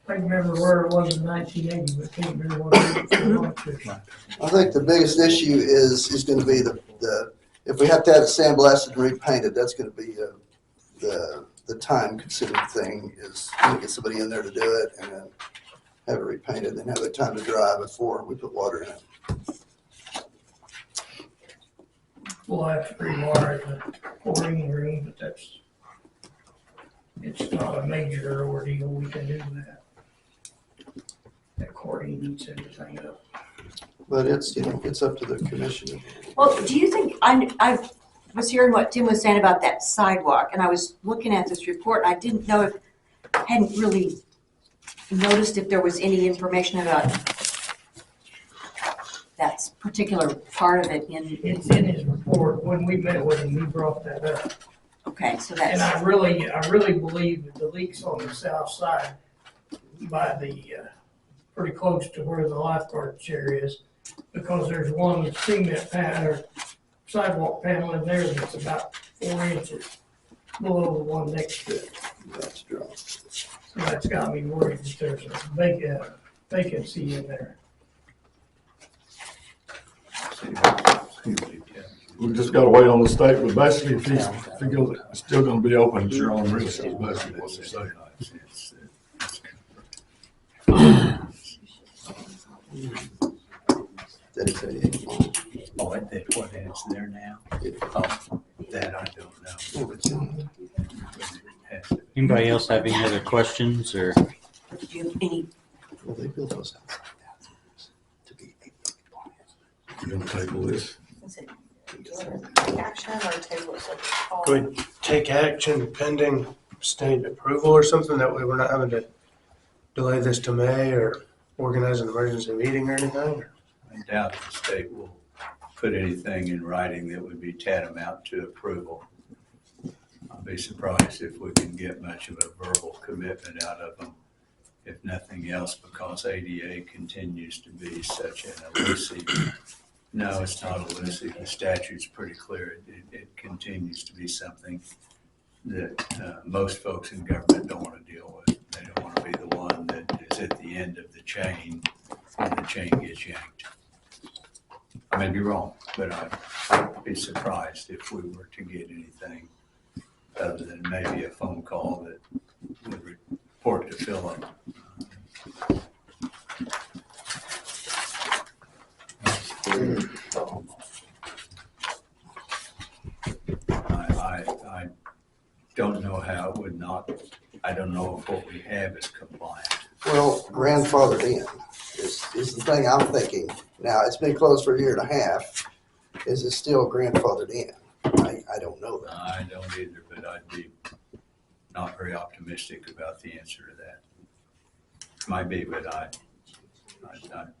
Speaker 11: I remember where it was in 1980, but can't remember what it was.
Speaker 8: I think the biggest issue is going to be the if we have to have it sandblasted and repainted, that's going to be the time consuming thing is to get somebody in there to do it and then have it repainted and have it time to dry before we put water in it.
Speaker 11: We'll have to rewire the pouring room, but it's not a major ordeal. We can do that. That Corey needs everything up.
Speaker 8: But it's up to the commission.
Speaker 6: Well, do you think, I was hearing what Tim was saying about that sidewalk, and I was looking at this report, and I didn't know if, hadn't really noticed if there was any information about that particular part of it
Speaker 11: It's in his report. When we met with him, he brought that up.
Speaker 6: Okay, so
Speaker 11: And
Speaker 6: that's,
Speaker 11: I really believe that the leaks on the south side by the, pretty close to where the lifeguard chair is, because there's one cement panel or sidewalk panel in there that's about 4 inches below the one next to it.
Speaker 8: That's dry.
Speaker 11: So that's got me worried that there's a vacancy in there.
Speaker 1: We just gotta wait on the state, but basically if he goes, it's still gonna be open, it's your own risk, is basically what they say.
Speaker 8: That is ADA.
Speaker 7: Oh, what is there now? Oh, that I don't know.
Speaker 2: anybody else have any other questions or?
Speaker 6: did you have any,
Speaker 8: Well, they built those houses to be ADA compliant.
Speaker 1: You gonna table this?
Speaker 3: Is it, do you want to take action or table it? So it's called-
Speaker 5: Can we take action pending state approval or something? That way we're not having to delay this to May or organize an emergency meeting or anything?
Speaker 7: I doubt the state will put anything in writing that would be tantamount to approval. I'll be surprised if we can get much of a verbal commitment out of them, if nothing else, because ADA continues to be such an elusive. No, it's not elusive. The statute's pretty clear. It continues to be something that most folks in government don't want to deal with. They don't want to be the one one that is at the end of the chain, and the chain gets yanked. I may be wrong, but I'd be surprised if we were to get anything other than maybe a phone call that would report to Philip. I don't know how it would not, I don't know if what we have is compliant.
Speaker 8: Well, grandfathered in is the thing I'm thinking. Now, it's been closed for a year and a half. Is it still grandfathered in? I don't know that.
Speaker 7: I don't either, but I'd be not very optimistic about the answer to that. Might be, but I'd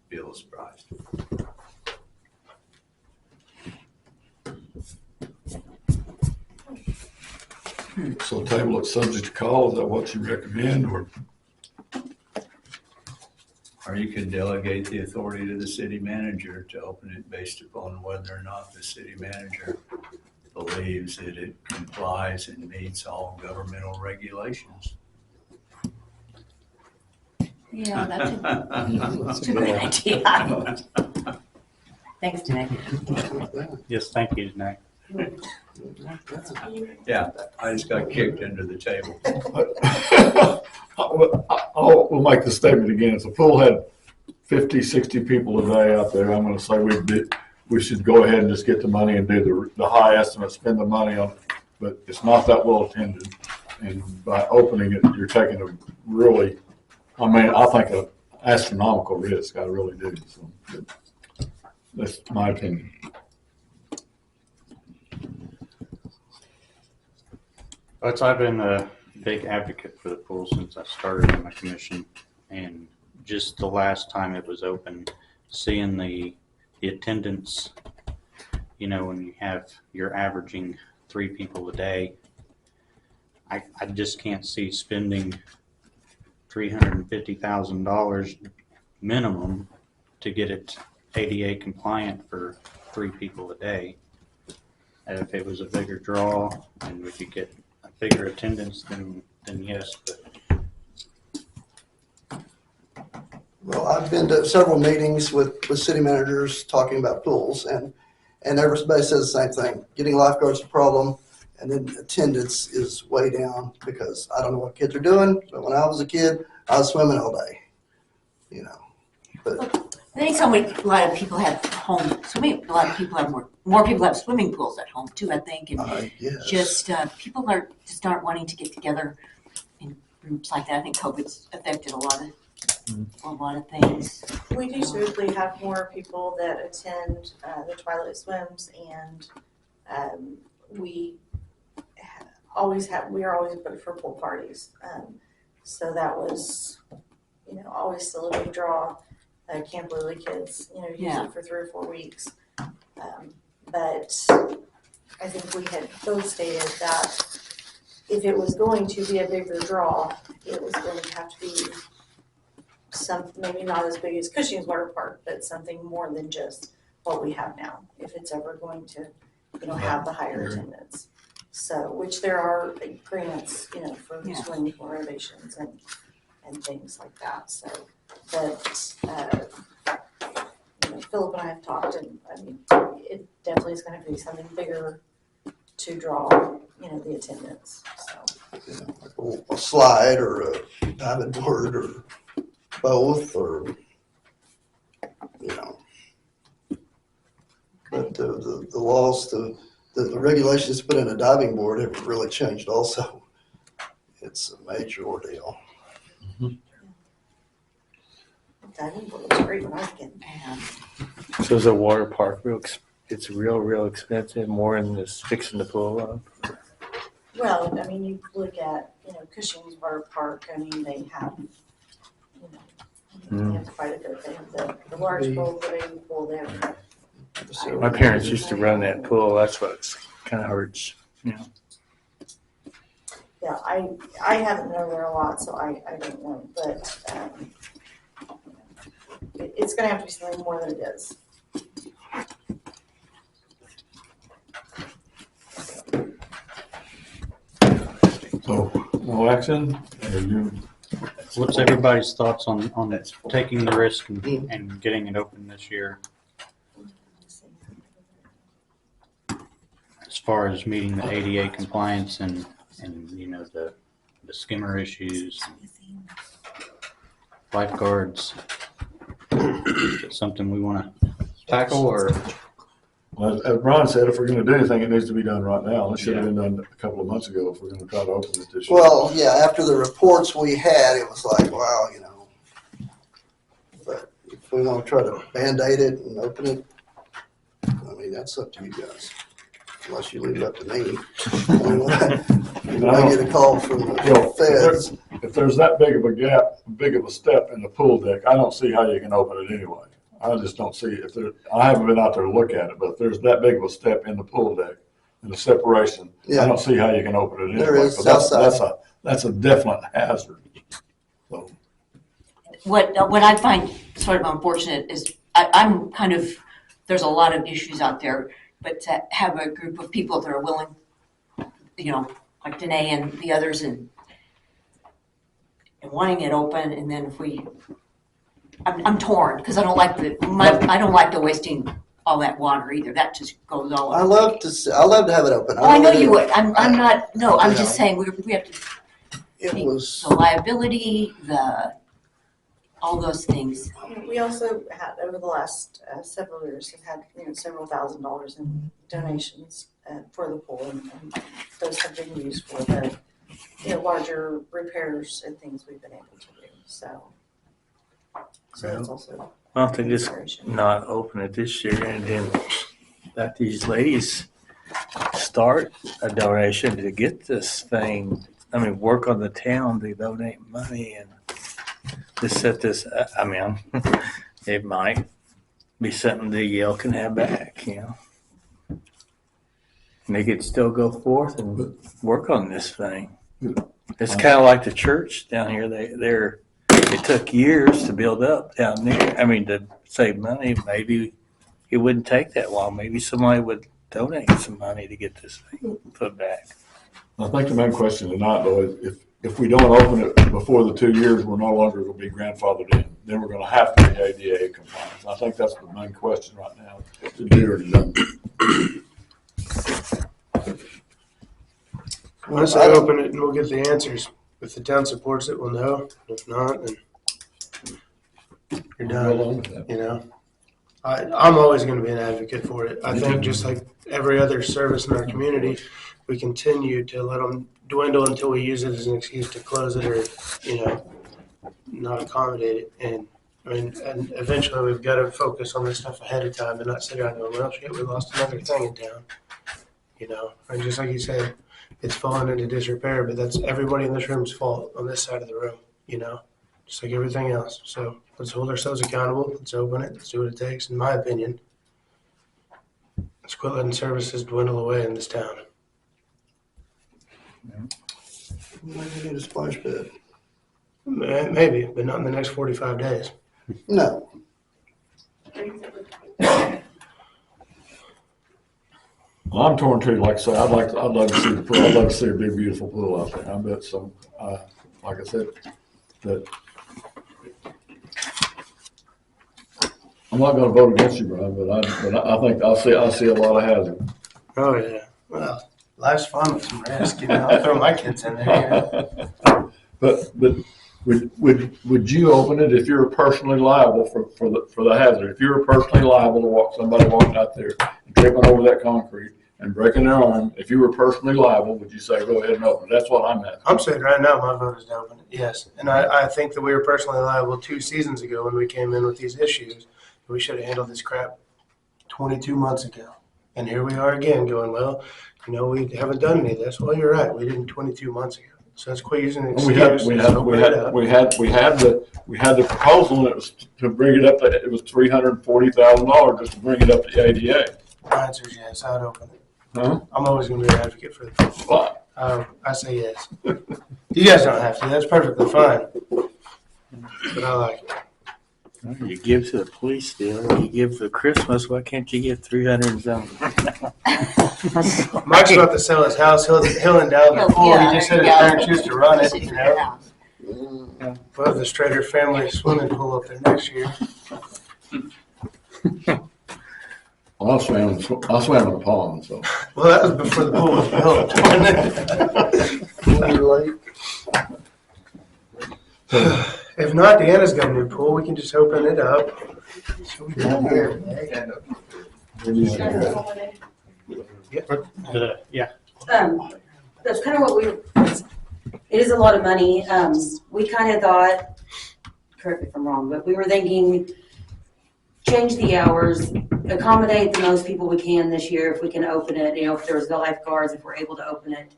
Speaker 7: be a little surprised.
Speaker 1: So table it subject to call, is that what you recommend, or?
Speaker 7: Or you can delegate the authority to the city manager to open it based upon whether or not the city manager believes that it complies and meets all governmental regulations.
Speaker 6: Yeah, that's a good idea. Thanks, Danae.
Speaker 2: Yes, thank you, Danae.
Speaker 7: Yeah, I just got kicked under the table.
Speaker 1: We'll make the statement again. If the pool had 50, 60 people a day out there, I'm gonna say we should go ahead and just get the money and do the high estimate, spend the money on it. But it's not that well attended. And by opening it, you're taking a really, I think an astronomical risk. I really do. So that's my opinion.
Speaker 2: But I've been a big advocate for the pool since I started on my commission, and just the last time it was open, seeing the attendance, when you're averaging 3 people a day, I just can't see spending $350,000 minimum to get it ADA compliant for 3 people a day. And if it was a bigger draw and we could get a bigger attendance, then yes. But
Speaker 8: Well, I've been to several meetings with city managers talking about pools, and everybody says the same thing. Getting lifeguards is a problem, and then attendance is way down because I don't know what kids are doing, but when I was a kid, I was swimming all day, But
Speaker 6: I think a lot of people have home swimming. A lot of people have more people have swimming pools at home too, I think. And
Speaker 8: yes.
Speaker 6: just people aren't wanting to get together in groups like that. I think COVID's affected a lot of things.
Speaker 3: We do typically have more people that attend the Twilight Swims, and we are always booked for pool parties. So that was, always still a big draw. Camp Lily kids, use it for 3 or 4 weeks. But I think we had both stated that if it was going to be a bigger draw, it was going to have to be maybe not as big as Cushing's Water Park, but something more than just what we have now, if it's ever going to, have the higher attendance. So, which there are grants, for swimming pool renovations and things like that. So, but Philip and I have talked, and it definitely is going to be something bigger to draw, the attendance. So,
Speaker 8: like a slide or a diving board or both, or But the laws, the regulations to put in a diving board have really changed also. It's a major ordeal.
Speaker 3: diving board was great when I was a kid.
Speaker 5: So is a water park it's real expensive, more than just fixing the pool up?
Speaker 3: Well, I mean, you look at, Cushing's Water Park, they have, they have quite a bit. They have the large pool, the baby pool there.
Speaker 5: My parents used to run that pool. That's what kind of hurts,
Speaker 3: Yeah, I haven't known there a lot, so I don't know, but it's gonna have to be something more than it is.
Speaker 1: So, no action, or you
Speaker 2: What's everybody's thoughts on taking the risk and getting it open this year? As far as meeting the ADA compliance and the skimmer issues, lifeguards. Is it something we want to tackle, or?
Speaker 1: Well, as Brian said, if we're gonna do anything, it needs to be done right now. It should have been done a couple of months ago if we're gonna try to open it this year.
Speaker 8: Well, yeah, after the reports we had, it was like, wow, but if we want to try to Band-Aid it and open it, I mean, that's up to you guys. Unless you leave it up to me. I get a call from the feds.
Speaker 1: If there's that big of a gap, big of a step in the pool deck, I don't see how you can open it anyway. I just don't see it. I haven't been out there to look at it, but if there's that big of a step in the pool deck and the separation, I don't see how you can open it anyway.
Speaker 8: There is,
Speaker 1: But that's a definite hazard. So.
Speaker 6: What I find sort of unfortunate is I'm kind of, there's a lot of issues out there, but to have a group of people that are willing, like Danae and the others and wanting it open, and then if I'm torn because I don't like the wasting all that water either. That just goes all over.
Speaker 8: I love to have it open.
Speaker 6: Oh, I know you would. I'm just saying we have to. The liability, all those things.
Speaker 3: We also had, over the last several years, have had several $1,000s in donations for the pool, and those have been used for the larger repairs and things we've been able to do. So that's also.
Speaker 4: I don't think just not open it this year and then let these ladies start a donation to get this thing. I mean, work on the town, they donate money and just set this, it might be something the Yale can have back, And they could still go forth and work on this thing. It's kind of like the church down here. It took years to build up down there. To save money, maybe it wouldn't take that long. Maybe somebody would donate some money to get this thing put back.
Speaker 1: I think the main question tonight, though, is if we don't open it before the 2 years, we're no longer going to be grandfathered in. Then we're going to have to be ADA compliant. I think that's the main question right now, to do or to don't.
Speaker 5: Once I open it and we'll get the answers. If the town supports it, we'll know. If not, then you're done. I'm always going to be an advocate for it. I think just like every other service in our community, we continue to let them dwindle until we use it as an excuse to close it or, not accommodate it. And eventually we've got to focus on this stuff ahead of time and not sit around going, well, shit, we lost another thing in town. And just like you said, it's fallen into disrepair, but that's everybody in this room's fault on this side of the room, just like everything else. So let's hold ourselves accountable. Let's open it. Let's do what it takes, in my opinion. Let's quit letting services dwindle away in this town.
Speaker 8: Maybe need a splash pad.
Speaker 5: Maybe, but not in the next 45 days.
Speaker 8: No.
Speaker 1: Well, I'm torn too. Like I say, I'd like to see the pool. I'd like to see a big, beautiful pool out there. I bet so. Like I said, that I'm not going to vote against you, Brian, but I think I see a lot of hazard.
Speaker 5: Oh yeah. Well, life's fun with some risk. I'll throw my kids in there.
Speaker 1: But would you open it if you were personally liable for the hazard? If you were personally liable to somebody walking out there and tripping over that concrete and breaking their arm, if you were personally liable, would you say go ahead and open it? That's what I'm asking.
Speaker 5: I'm saying right now my vote is to open it, yes. And I think that we were personally liable 2 seasons ago when we came in with these issues. We should have handled this crap 22 months ago. And here we are again going, well, we haven't done any of this. Well, you're right. We didn't 22 months ago. So let's quit using an excuse.
Speaker 1: We had the proposal, and it was to bring it up. It was $340,000 just to bring it up to the ADA.
Speaker 5: My answer is yes. I'd open it.
Speaker 1: Huh?
Speaker 5: I'm always going to be an advocate for it.
Speaker 1: Why?
Speaker 5: I say yes. You guys don't have to. That's perfectly fine. But I like it.
Speaker 4: You give to the police deal, you give for Christmas, why can't you give 300 and something?
Speaker 5: Mike's about to sell his house. He'll endow the pool. He just said his parents used to run it. We'll have the Strader family swimming pool up there next year.
Speaker 1: Well, I swam in the pond, so.
Speaker 5: Well, that was before the pool was built. If not, Deanna's got a new pool. We can just open it up. So we can hear.
Speaker 2: Yeah,
Speaker 13: That's kind of what it is a lot of money. We kind of thought, correct me if I'm wrong, but we were thinking, change the hours, accommodate the most people we can this year if we can open it, if there's no lifeguards, if we're able to open it.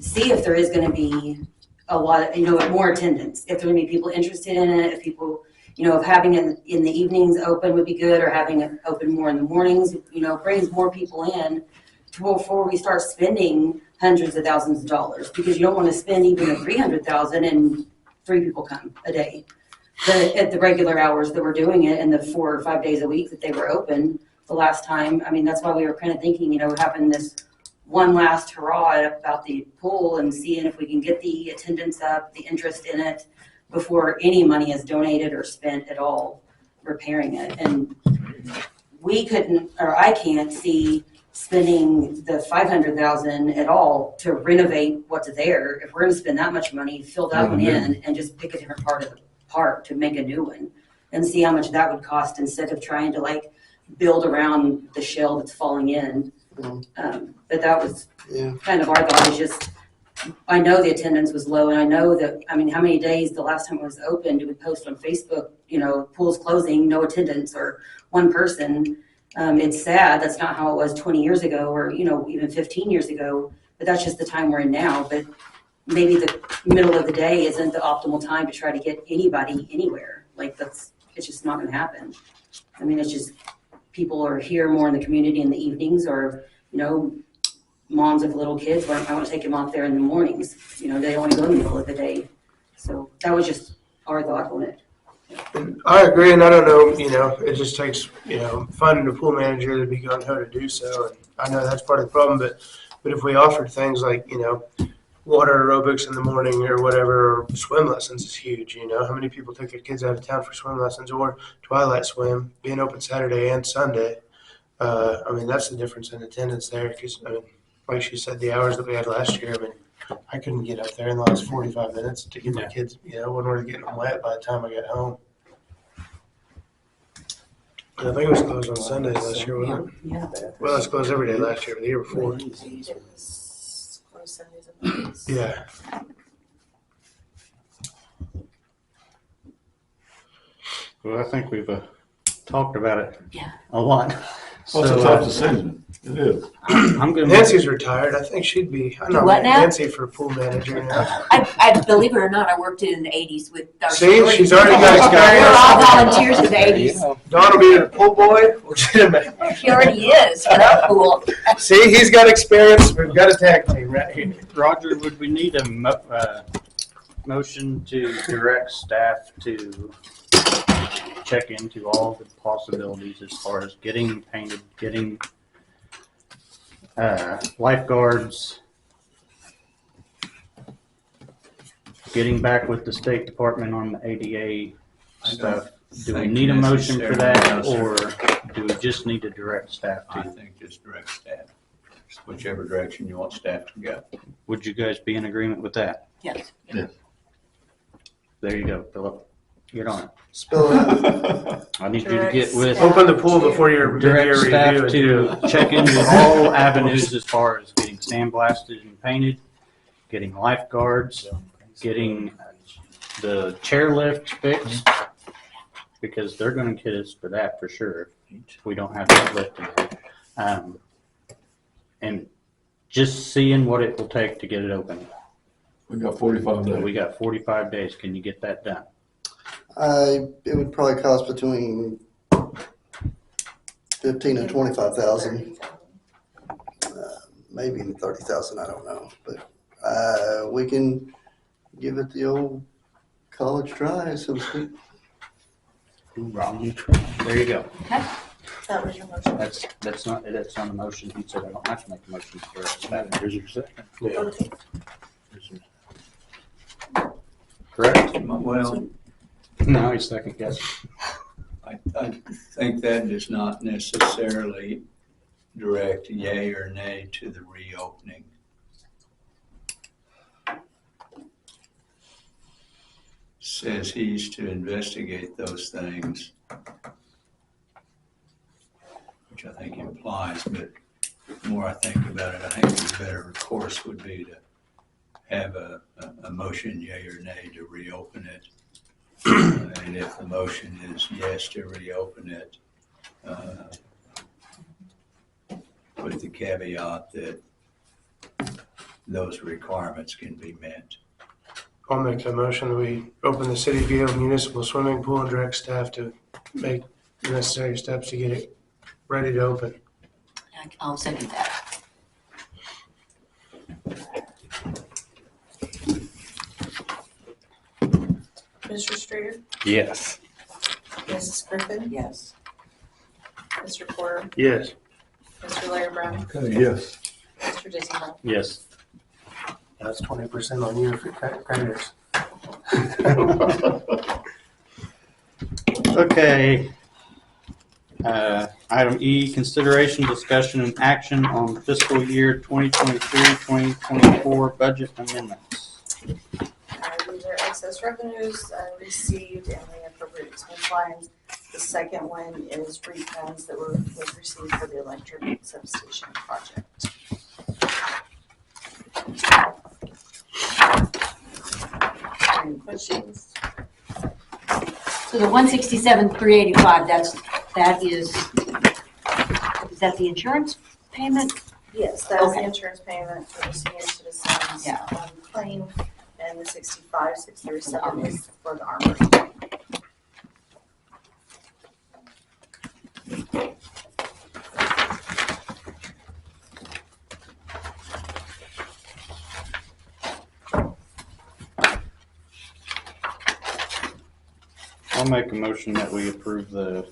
Speaker 13: See if there is gonna be a lot of, more attendance, if there are gonna be people interested in it, if people, if having it in the evenings open would be good, or having it open more in the mornings, brings more people in before we start spending hundreds of thousands of dollars, because you don't want to spend even $300,000 and 3 people come a day. But at the regular hours that we're doing it, and the 4 or 5 days a week that they were open the last time, that's why we were kind of thinking, having this one last hurrah about the pool and seeing if we can get the attendance up, the interest in it, before any money is donated or spent at all repairing it. And we couldn't, or I can't see spending the $500,000 at all to renovate what's there. If we're going to spend that much money, fill that one in and just pick a different part of the park to make a new one, and see how much that would cost instead of trying to build around the shell that's falling in. But that was kind of our thought, is just, I know the attendance was low, and I know that, how many days the last time it was open did we post on Facebook, pools closing, no attendance, or one person. It's sad. That's not how it was 20 years ago, or, even 15 years ago, but that's just the time we're in now. But maybe the middle of the day isn't the optimal time to try to get anybody anywhere. It's just not going to happen. It's just, people are here more in the community in the evenings, or, moms of little kids, I want to take them out there in the mornings. They don't want to go in the middle of the day. So that was just our thought on it.
Speaker 5: And I agree, and I don't know, it just takes, finding a pool manager to be gung ho to do so. And I know that's part of the problem, but if we offered things like, water aerobics in the morning or whatever, or swim lessons is huge, how many people take their kids out of town for swim lessons, or twilight swim, being open Saturday and Sunday. That's the difference in attendance there, because, like she said, the hours that we had last year, I couldn't get up there in the last 45 minutes to get my kids, when we were getting them wet by the time I got home. And I think it was closed on Sundays last year, wasn't it?
Speaker 13: Yeah.
Speaker 5: Well, it was closed every day last year, but the year before. Yeah.
Speaker 2: well, I think we've talked about it a lot.
Speaker 1: Well, it's a tough decision. It is.
Speaker 2: I'm going to.
Speaker 5: Nancy's retired. I think she'd be, I know
Speaker 6: What now?
Speaker 5: Nancy for pool manager now.
Speaker 6: I believe it or not, I worked in the 80s with our.
Speaker 5: See, she's already got
Speaker 6: We're all
Speaker 5: experience.
Speaker 6: volunteers in the 80s.
Speaker 5: Don will be the pool boy. Legitimate.
Speaker 6: He already is at our pool.
Speaker 5: See, he's got experience. We've got a tag team right here.
Speaker 2: Roger, would we need a motion to direct staff to check into all the possibilities as far as getting painted, getting lifeguards, getting back with the State Department on the ADA stuff? Do we need a motion for that, or do we just need to direct staff
Speaker 7: I
Speaker 2: to?
Speaker 7: think just direct staff, whichever direction you want staff to go.
Speaker 2: Would you guys be in agreement with that?
Speaker 6: Yes.
Speaker 2: There you go, Philip. Get on it.
Speaker 8: Spill it.
Speaker 2: I need you to get with
Speaker 5: Open the pool before your
Speaker 2: direct
Speaker 5: mid-year
Speaker 2: staff
Speaker 5: review.
Speaker 2: to check into all avenues as far as getting sandblasted and painted, getting lifeguards, getting the chairlift fixed, because they're gonna get us for that for sure, if we don't have that lift in there. And just seeing what it will take to get it open.
Speaker 1: We got 45 days.
Speaker 2: We got 45 days. Can you get that done?
Speaker 8: It would probably cost between 15 and 25,000, maybe even 30,000. I don't know, but we can give it the old college try, so to speak.
Speaker 2: There you go.
Speaker 3: That was your motion.
Speaker 2: That's not a motion. He said I don't have to make a motion for it. Here's your second. correct?
Speaker 7: Well,
Speaker 2: No, he's second guessing.
Speaker 7: I think that does not necessarily direct yay or nay to the reopening. Says he's to investigate those things, which I think implies, but the more I think about it, I think the better course would be to have a motion, yea or nay, to reopen it. And if the motion is yes to reopen it, with the caveat that those requirements can be met.
Speaker 5: I'll make that motion that we open the City of Yale Municipal Swimming Pool and direct staff to make the necessary steps to get it ready to open.
Speaker 6: I'll second that.
Speaker 3: Mr. Streeter?
Speaker 4: Yes.
Speaker 3: Mrs. Griffin?
Speaker 6: Yes.
Speaker 3: Mr. Porter?
Speaker 5: Yes.
Speaker 3: Mr. Larry Brown?
Speaker 1: Okay, yes.
Speaker 3: Mr. Disney?
Speaker 2: Yes.
Speaker 5: That's 20% on you for creditors.
Speaker 2: Okay. Item E, consideration, discussion, and action on fiscal year 2023-2024 budget amendments.
Speaker 3: These are excess revenues received and the appropriate expense lines. The second one is refunds that was received for the electric substation project. Any questions?
Speaker 6: So the 167,385, that is that the insurance payment?
Speaker 3: Yes, that is the
Speaker 6: Okay.
Speaker 3: insurance payment for the senior citizens
Speaker 6: Yeah.
Speaker 3: claim, and the 65,637 is for the armory.
Speaker 2: I'll make a motion that we approve the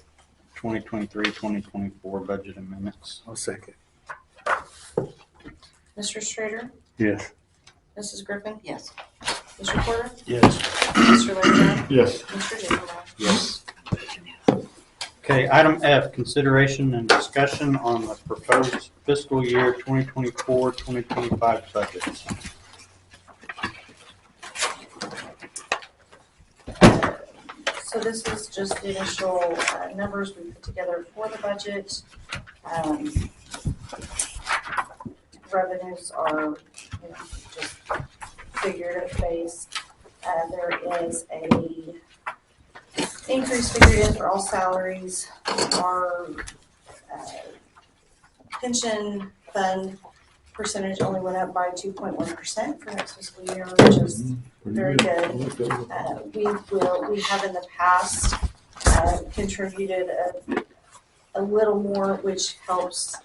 Speaker 2: 2023-2024 budget amendments.
Speaker 4: I'll second.
Speaker 3: Mr. Strader,
Speaker 4: Yes.
Speaker 3: Mrs. Griffin,
Speaker 6: Yes.
Speaker 3: Mr. Porter,
Speaker 5: Yes.
Speaker 3: Mr. Larry,
Speaker 1: Yes.
Speaker 3: Mr. Disney.
Speaker 2: Yes. Okay, item F, consideration and discussion on the proposed fiscal year 2024-2025 budgets.
Speaker 3: So this is just the initial numbers we put together for the budget. Revenues are, just figured at base. There is a increase figured in for all salaries. Our pension fund percentage only went up by 2.1% for next fiscal year, which is very good. We have in the past contributed a little more, which helps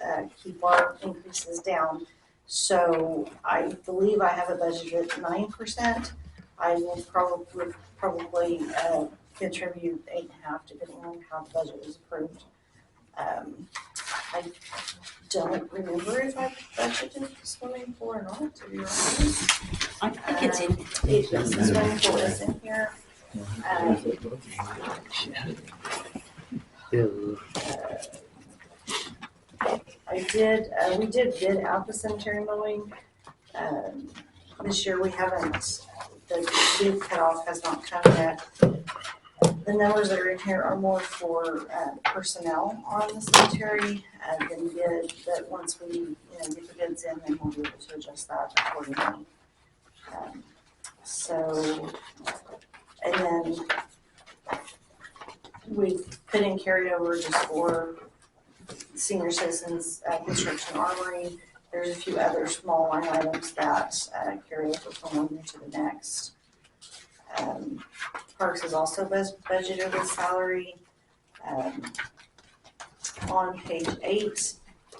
Speaker 3: keep our increases down. So I believe I have a budget at 9%. I will probably contribute 8.5%, depending on how the budget is approved. I don't remember if I budgeted the swimming pool or not, to be honest.
Speaker 6: I think it's in.
Speaker 3: The swimming pool is in here. We did bid out the cemetery mowing. This year we haven't, the bid cutoff has not come yet. The numbers that are in here are more for personnel on the cemetery than bid, but once we get the bids in, then we'll be able to adjust that accordingly. And then we've put in carryover just for senior citizens construction armory. There's a few other small line items that carry over from one year to the next. Parks is also budgeted with salary. On page 8,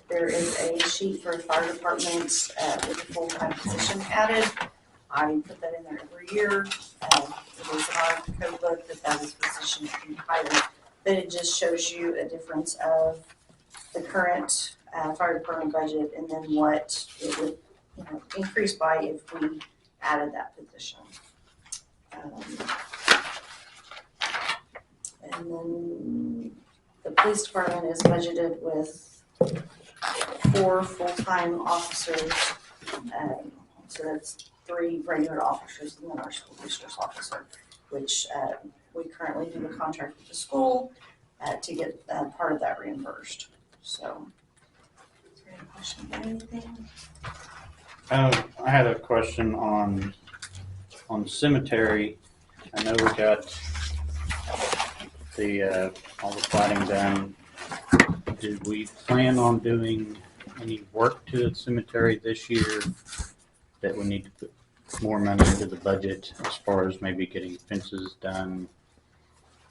Speaker 3: there is a sheet for the fire department with a full-time position added. I put that in there every year. It is in our code book that is position title, but it just shows you a difference of the current fire department budget and then what it would increase by if we added that position. And then the police department is budgeted with 4 full-time officers. So that's 3 regular officers and then our school resource officer, which we currently do the contract with the school to get part of that reimbursed. So, is there any question about anything?
Speaker 2: I had a question on cemetery. I know we got the all the plating done. Did we plan on doing any work to the cemetery this year that we need to put more money into the budget as far as maybe getting fences done?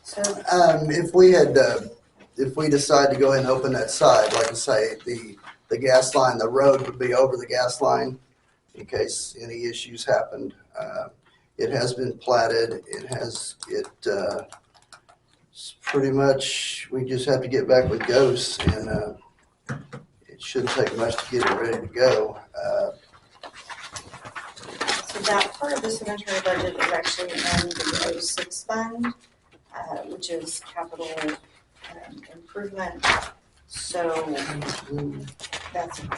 Speaker 3: So,
Speaker 8: If we decide to go ahead and open that side, like I say, the gas line, the road would be over the gas line in case any issues happened. It has been platted. It's pretty much, we just have to get back with Ghosts, and it shouldn't take much to get it ready to go.
Speaker 3: So that part of the cemetery budget is actually in the 06 fund, which is capital improvement. So that's one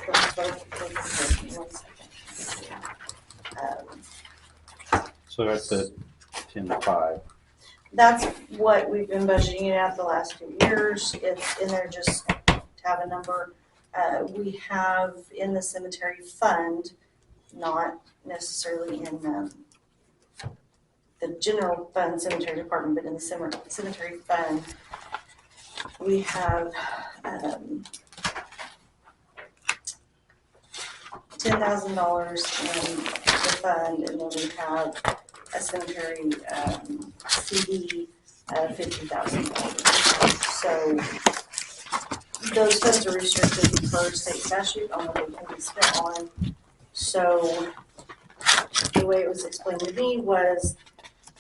Speaker 3: second.
Speaker 2: So that's at 10.5.
Speaker 3: That's what we've been budgeting it at the last few years. It's in there just to have a number. We have in the cemetery fund, not necessarily in the general fund cemetery department, but in the cemetery fund, we have $10,000 in the fund, and then we have a cemetery CD of $50,000. So those funds are restricted per state statute on what they can be spent on. So the way it was explained to me was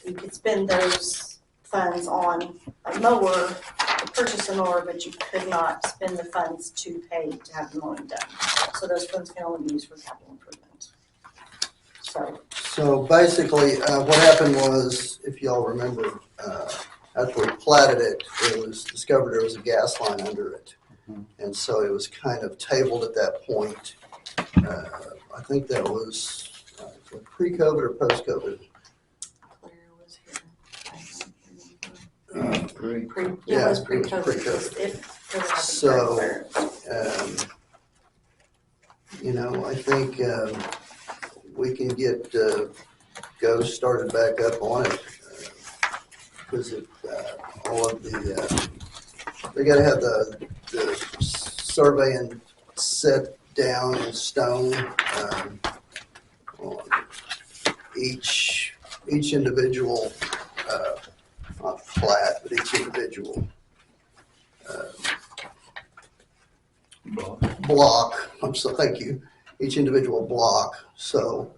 Speaker 3: you could spend those funds on a mower, to purchase a mower, but you could not spend the funds to pay to have the mowing done. So those funds can only be used for capital improvement.
Speaker 8: So basically, what happened was, if y'all remember, after we platted it, it was discovered there was a gas line under it. And so it was kind of tabled at that point. I think that was pre-COVID or post-COVID.
Speaker 3: Claire was
Speaker 8: Pre-
Speaker 3: Yeah, it was
Speaker 8: yeah,
Speaker 3: pre-COVID.
Speaker 8: pre-COVID.
Speaker 3: It could have
Speaker 8: So,
Speaker 3: happened
Speaker 8: I think we can get Ghost started back up on it because all of they got to have the surveying set down in stone on each individual, not flat, but each individual block. Thank you. Each individual block. So,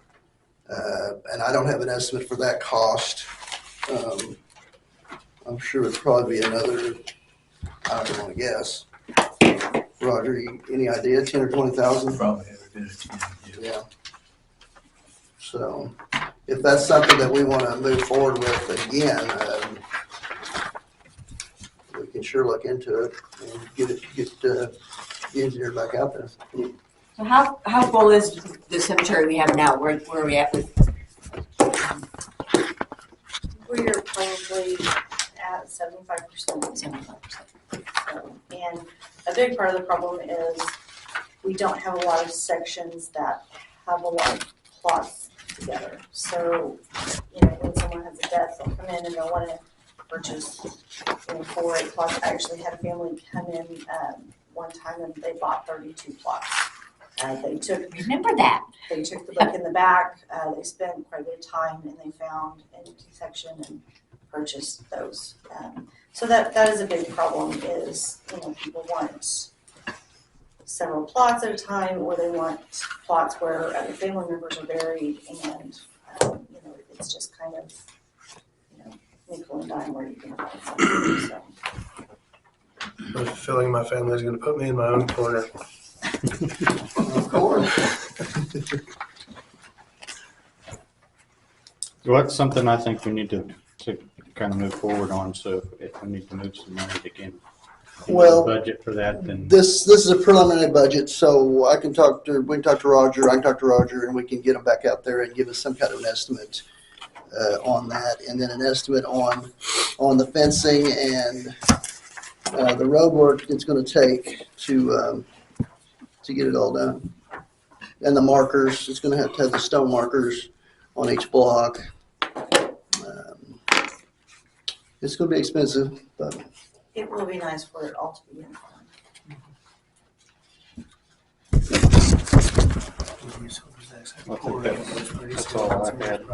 Speaker 8: and I don't have an estimate for that cost. I'm sure it'd probably be another, I don't want to guess. Roger, any idea? 10 or 20,000?
Speaker 7: Probably every bit of 10, yeah.
Speaker 8: Yeah. So, if that's something that we want to move forward with again, we can sure look into it and get the engineer back out there.
Speaker 6: So how full is the cemetery we have now? Where are we at with?
Speaker 3: We are probably at 75%.
Speaker 6: 75%.
Speaker 3: And a big part of the problem is we don't have a lot of sections that have a lot of plots together. So, when someone has a death, they'll come in and they'll want to purchase, 4 or 8 plots. I actually had a family come in one time and they bought 32 plots.
Speaker 6: Remember that.
Speaker 3: They took the book in the back. They spent quite a bit of time and they found an empty section and purchased those. So that is a big problem is, people want several plots at a time, or they want plots where other family members are buried, and, it's just kind of, nickel and dime where you can find something, so.
Speaker 5: I have a feeling my family's going to put me in my own corner.
Speaker 8: Of course.
Speaker 2: Well, that's something I think we need to kind of move forward on, so if we need to move some money to get
Speaker 8: Well,
Speaker 2: budget for that, then.
Speaker 8: This is a preliminary budget, so we can talk to Roger, I can talk to Roger, and we can get him back out there and give us some kind of an estimate on that, and then an estimate on the fencing and the road work it's gonna take to get it all done. And the markers, it's gonna have to have the stone markers on each block. It's gonna be expensive, but
Speaker 3: It will be nice for it all to be in.
Speaker 2: I think that's all I had.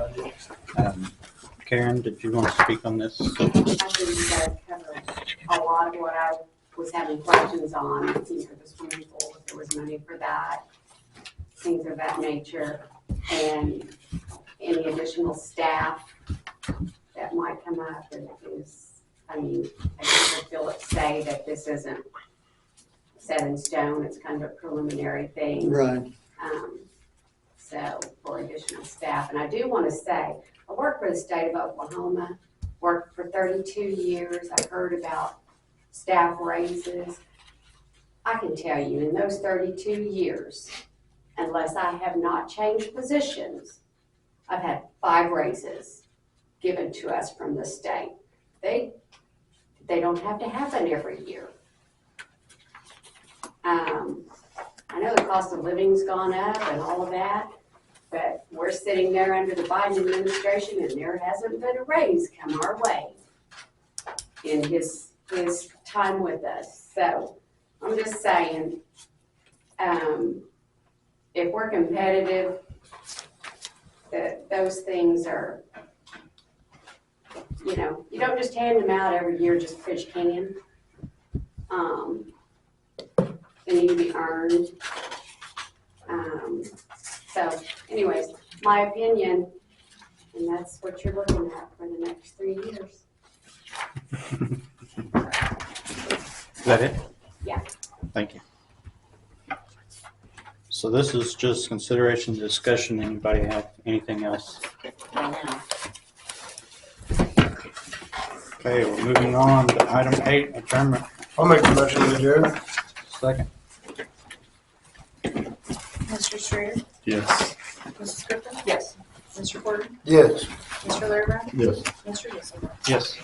Speaker 2: Karen, did you want to speak on this?
Speaker 14: I think you guys covered a lot of what I was having questions on, you know, the swimming pool, if there was money for that, things of that nature, and any additional staff that might come up, and I mean, I just heard Philip say that this isn't set in stone, it's kind of a preliminary thing.
Speaker 8: right.
Speaker 14: So for additional staff, and I do want to say, I worked for the state of Oklahoma, worked for 32 years. I heard about staff raises. I can tell you, in those 32 years, unless I have not changed positions, I've had 5 raises given to us from the state. They don't have to happen every year. I know the cost of living's gone up and all of that, but we're sitting there under the Biden administration and there hasn't been a raise come our way in his time with us. So I'm just saying, if we're competitive, that those things are, you know, you don't just hand them out every year, just fish can. They need to be earned. So anyways, my opinion, and that's what you're looking at for the next 3 years.
Speaker 2: Is that it?
Speaker 14: Yeah.
Speaker 2: Thank you. So this is just consideration, discussion. Anybody have anything else? Okay, we're moving on to item 8, adjournment.
Speaker 5: I'll make the motion to adjourn.
Speaker 2: Second.
Speaker 3: Mr. Strader?
Speaker 1: Yes.
Speaker 3: Mrs. Griffin? Yes. Mr. Porter?
Speaker 5: Yes.
Speaker 3: Mr. Larrabell?
Speaker 1: Yes.
Speaker 3: Mr. Gissel?
Speaker 2: Yes.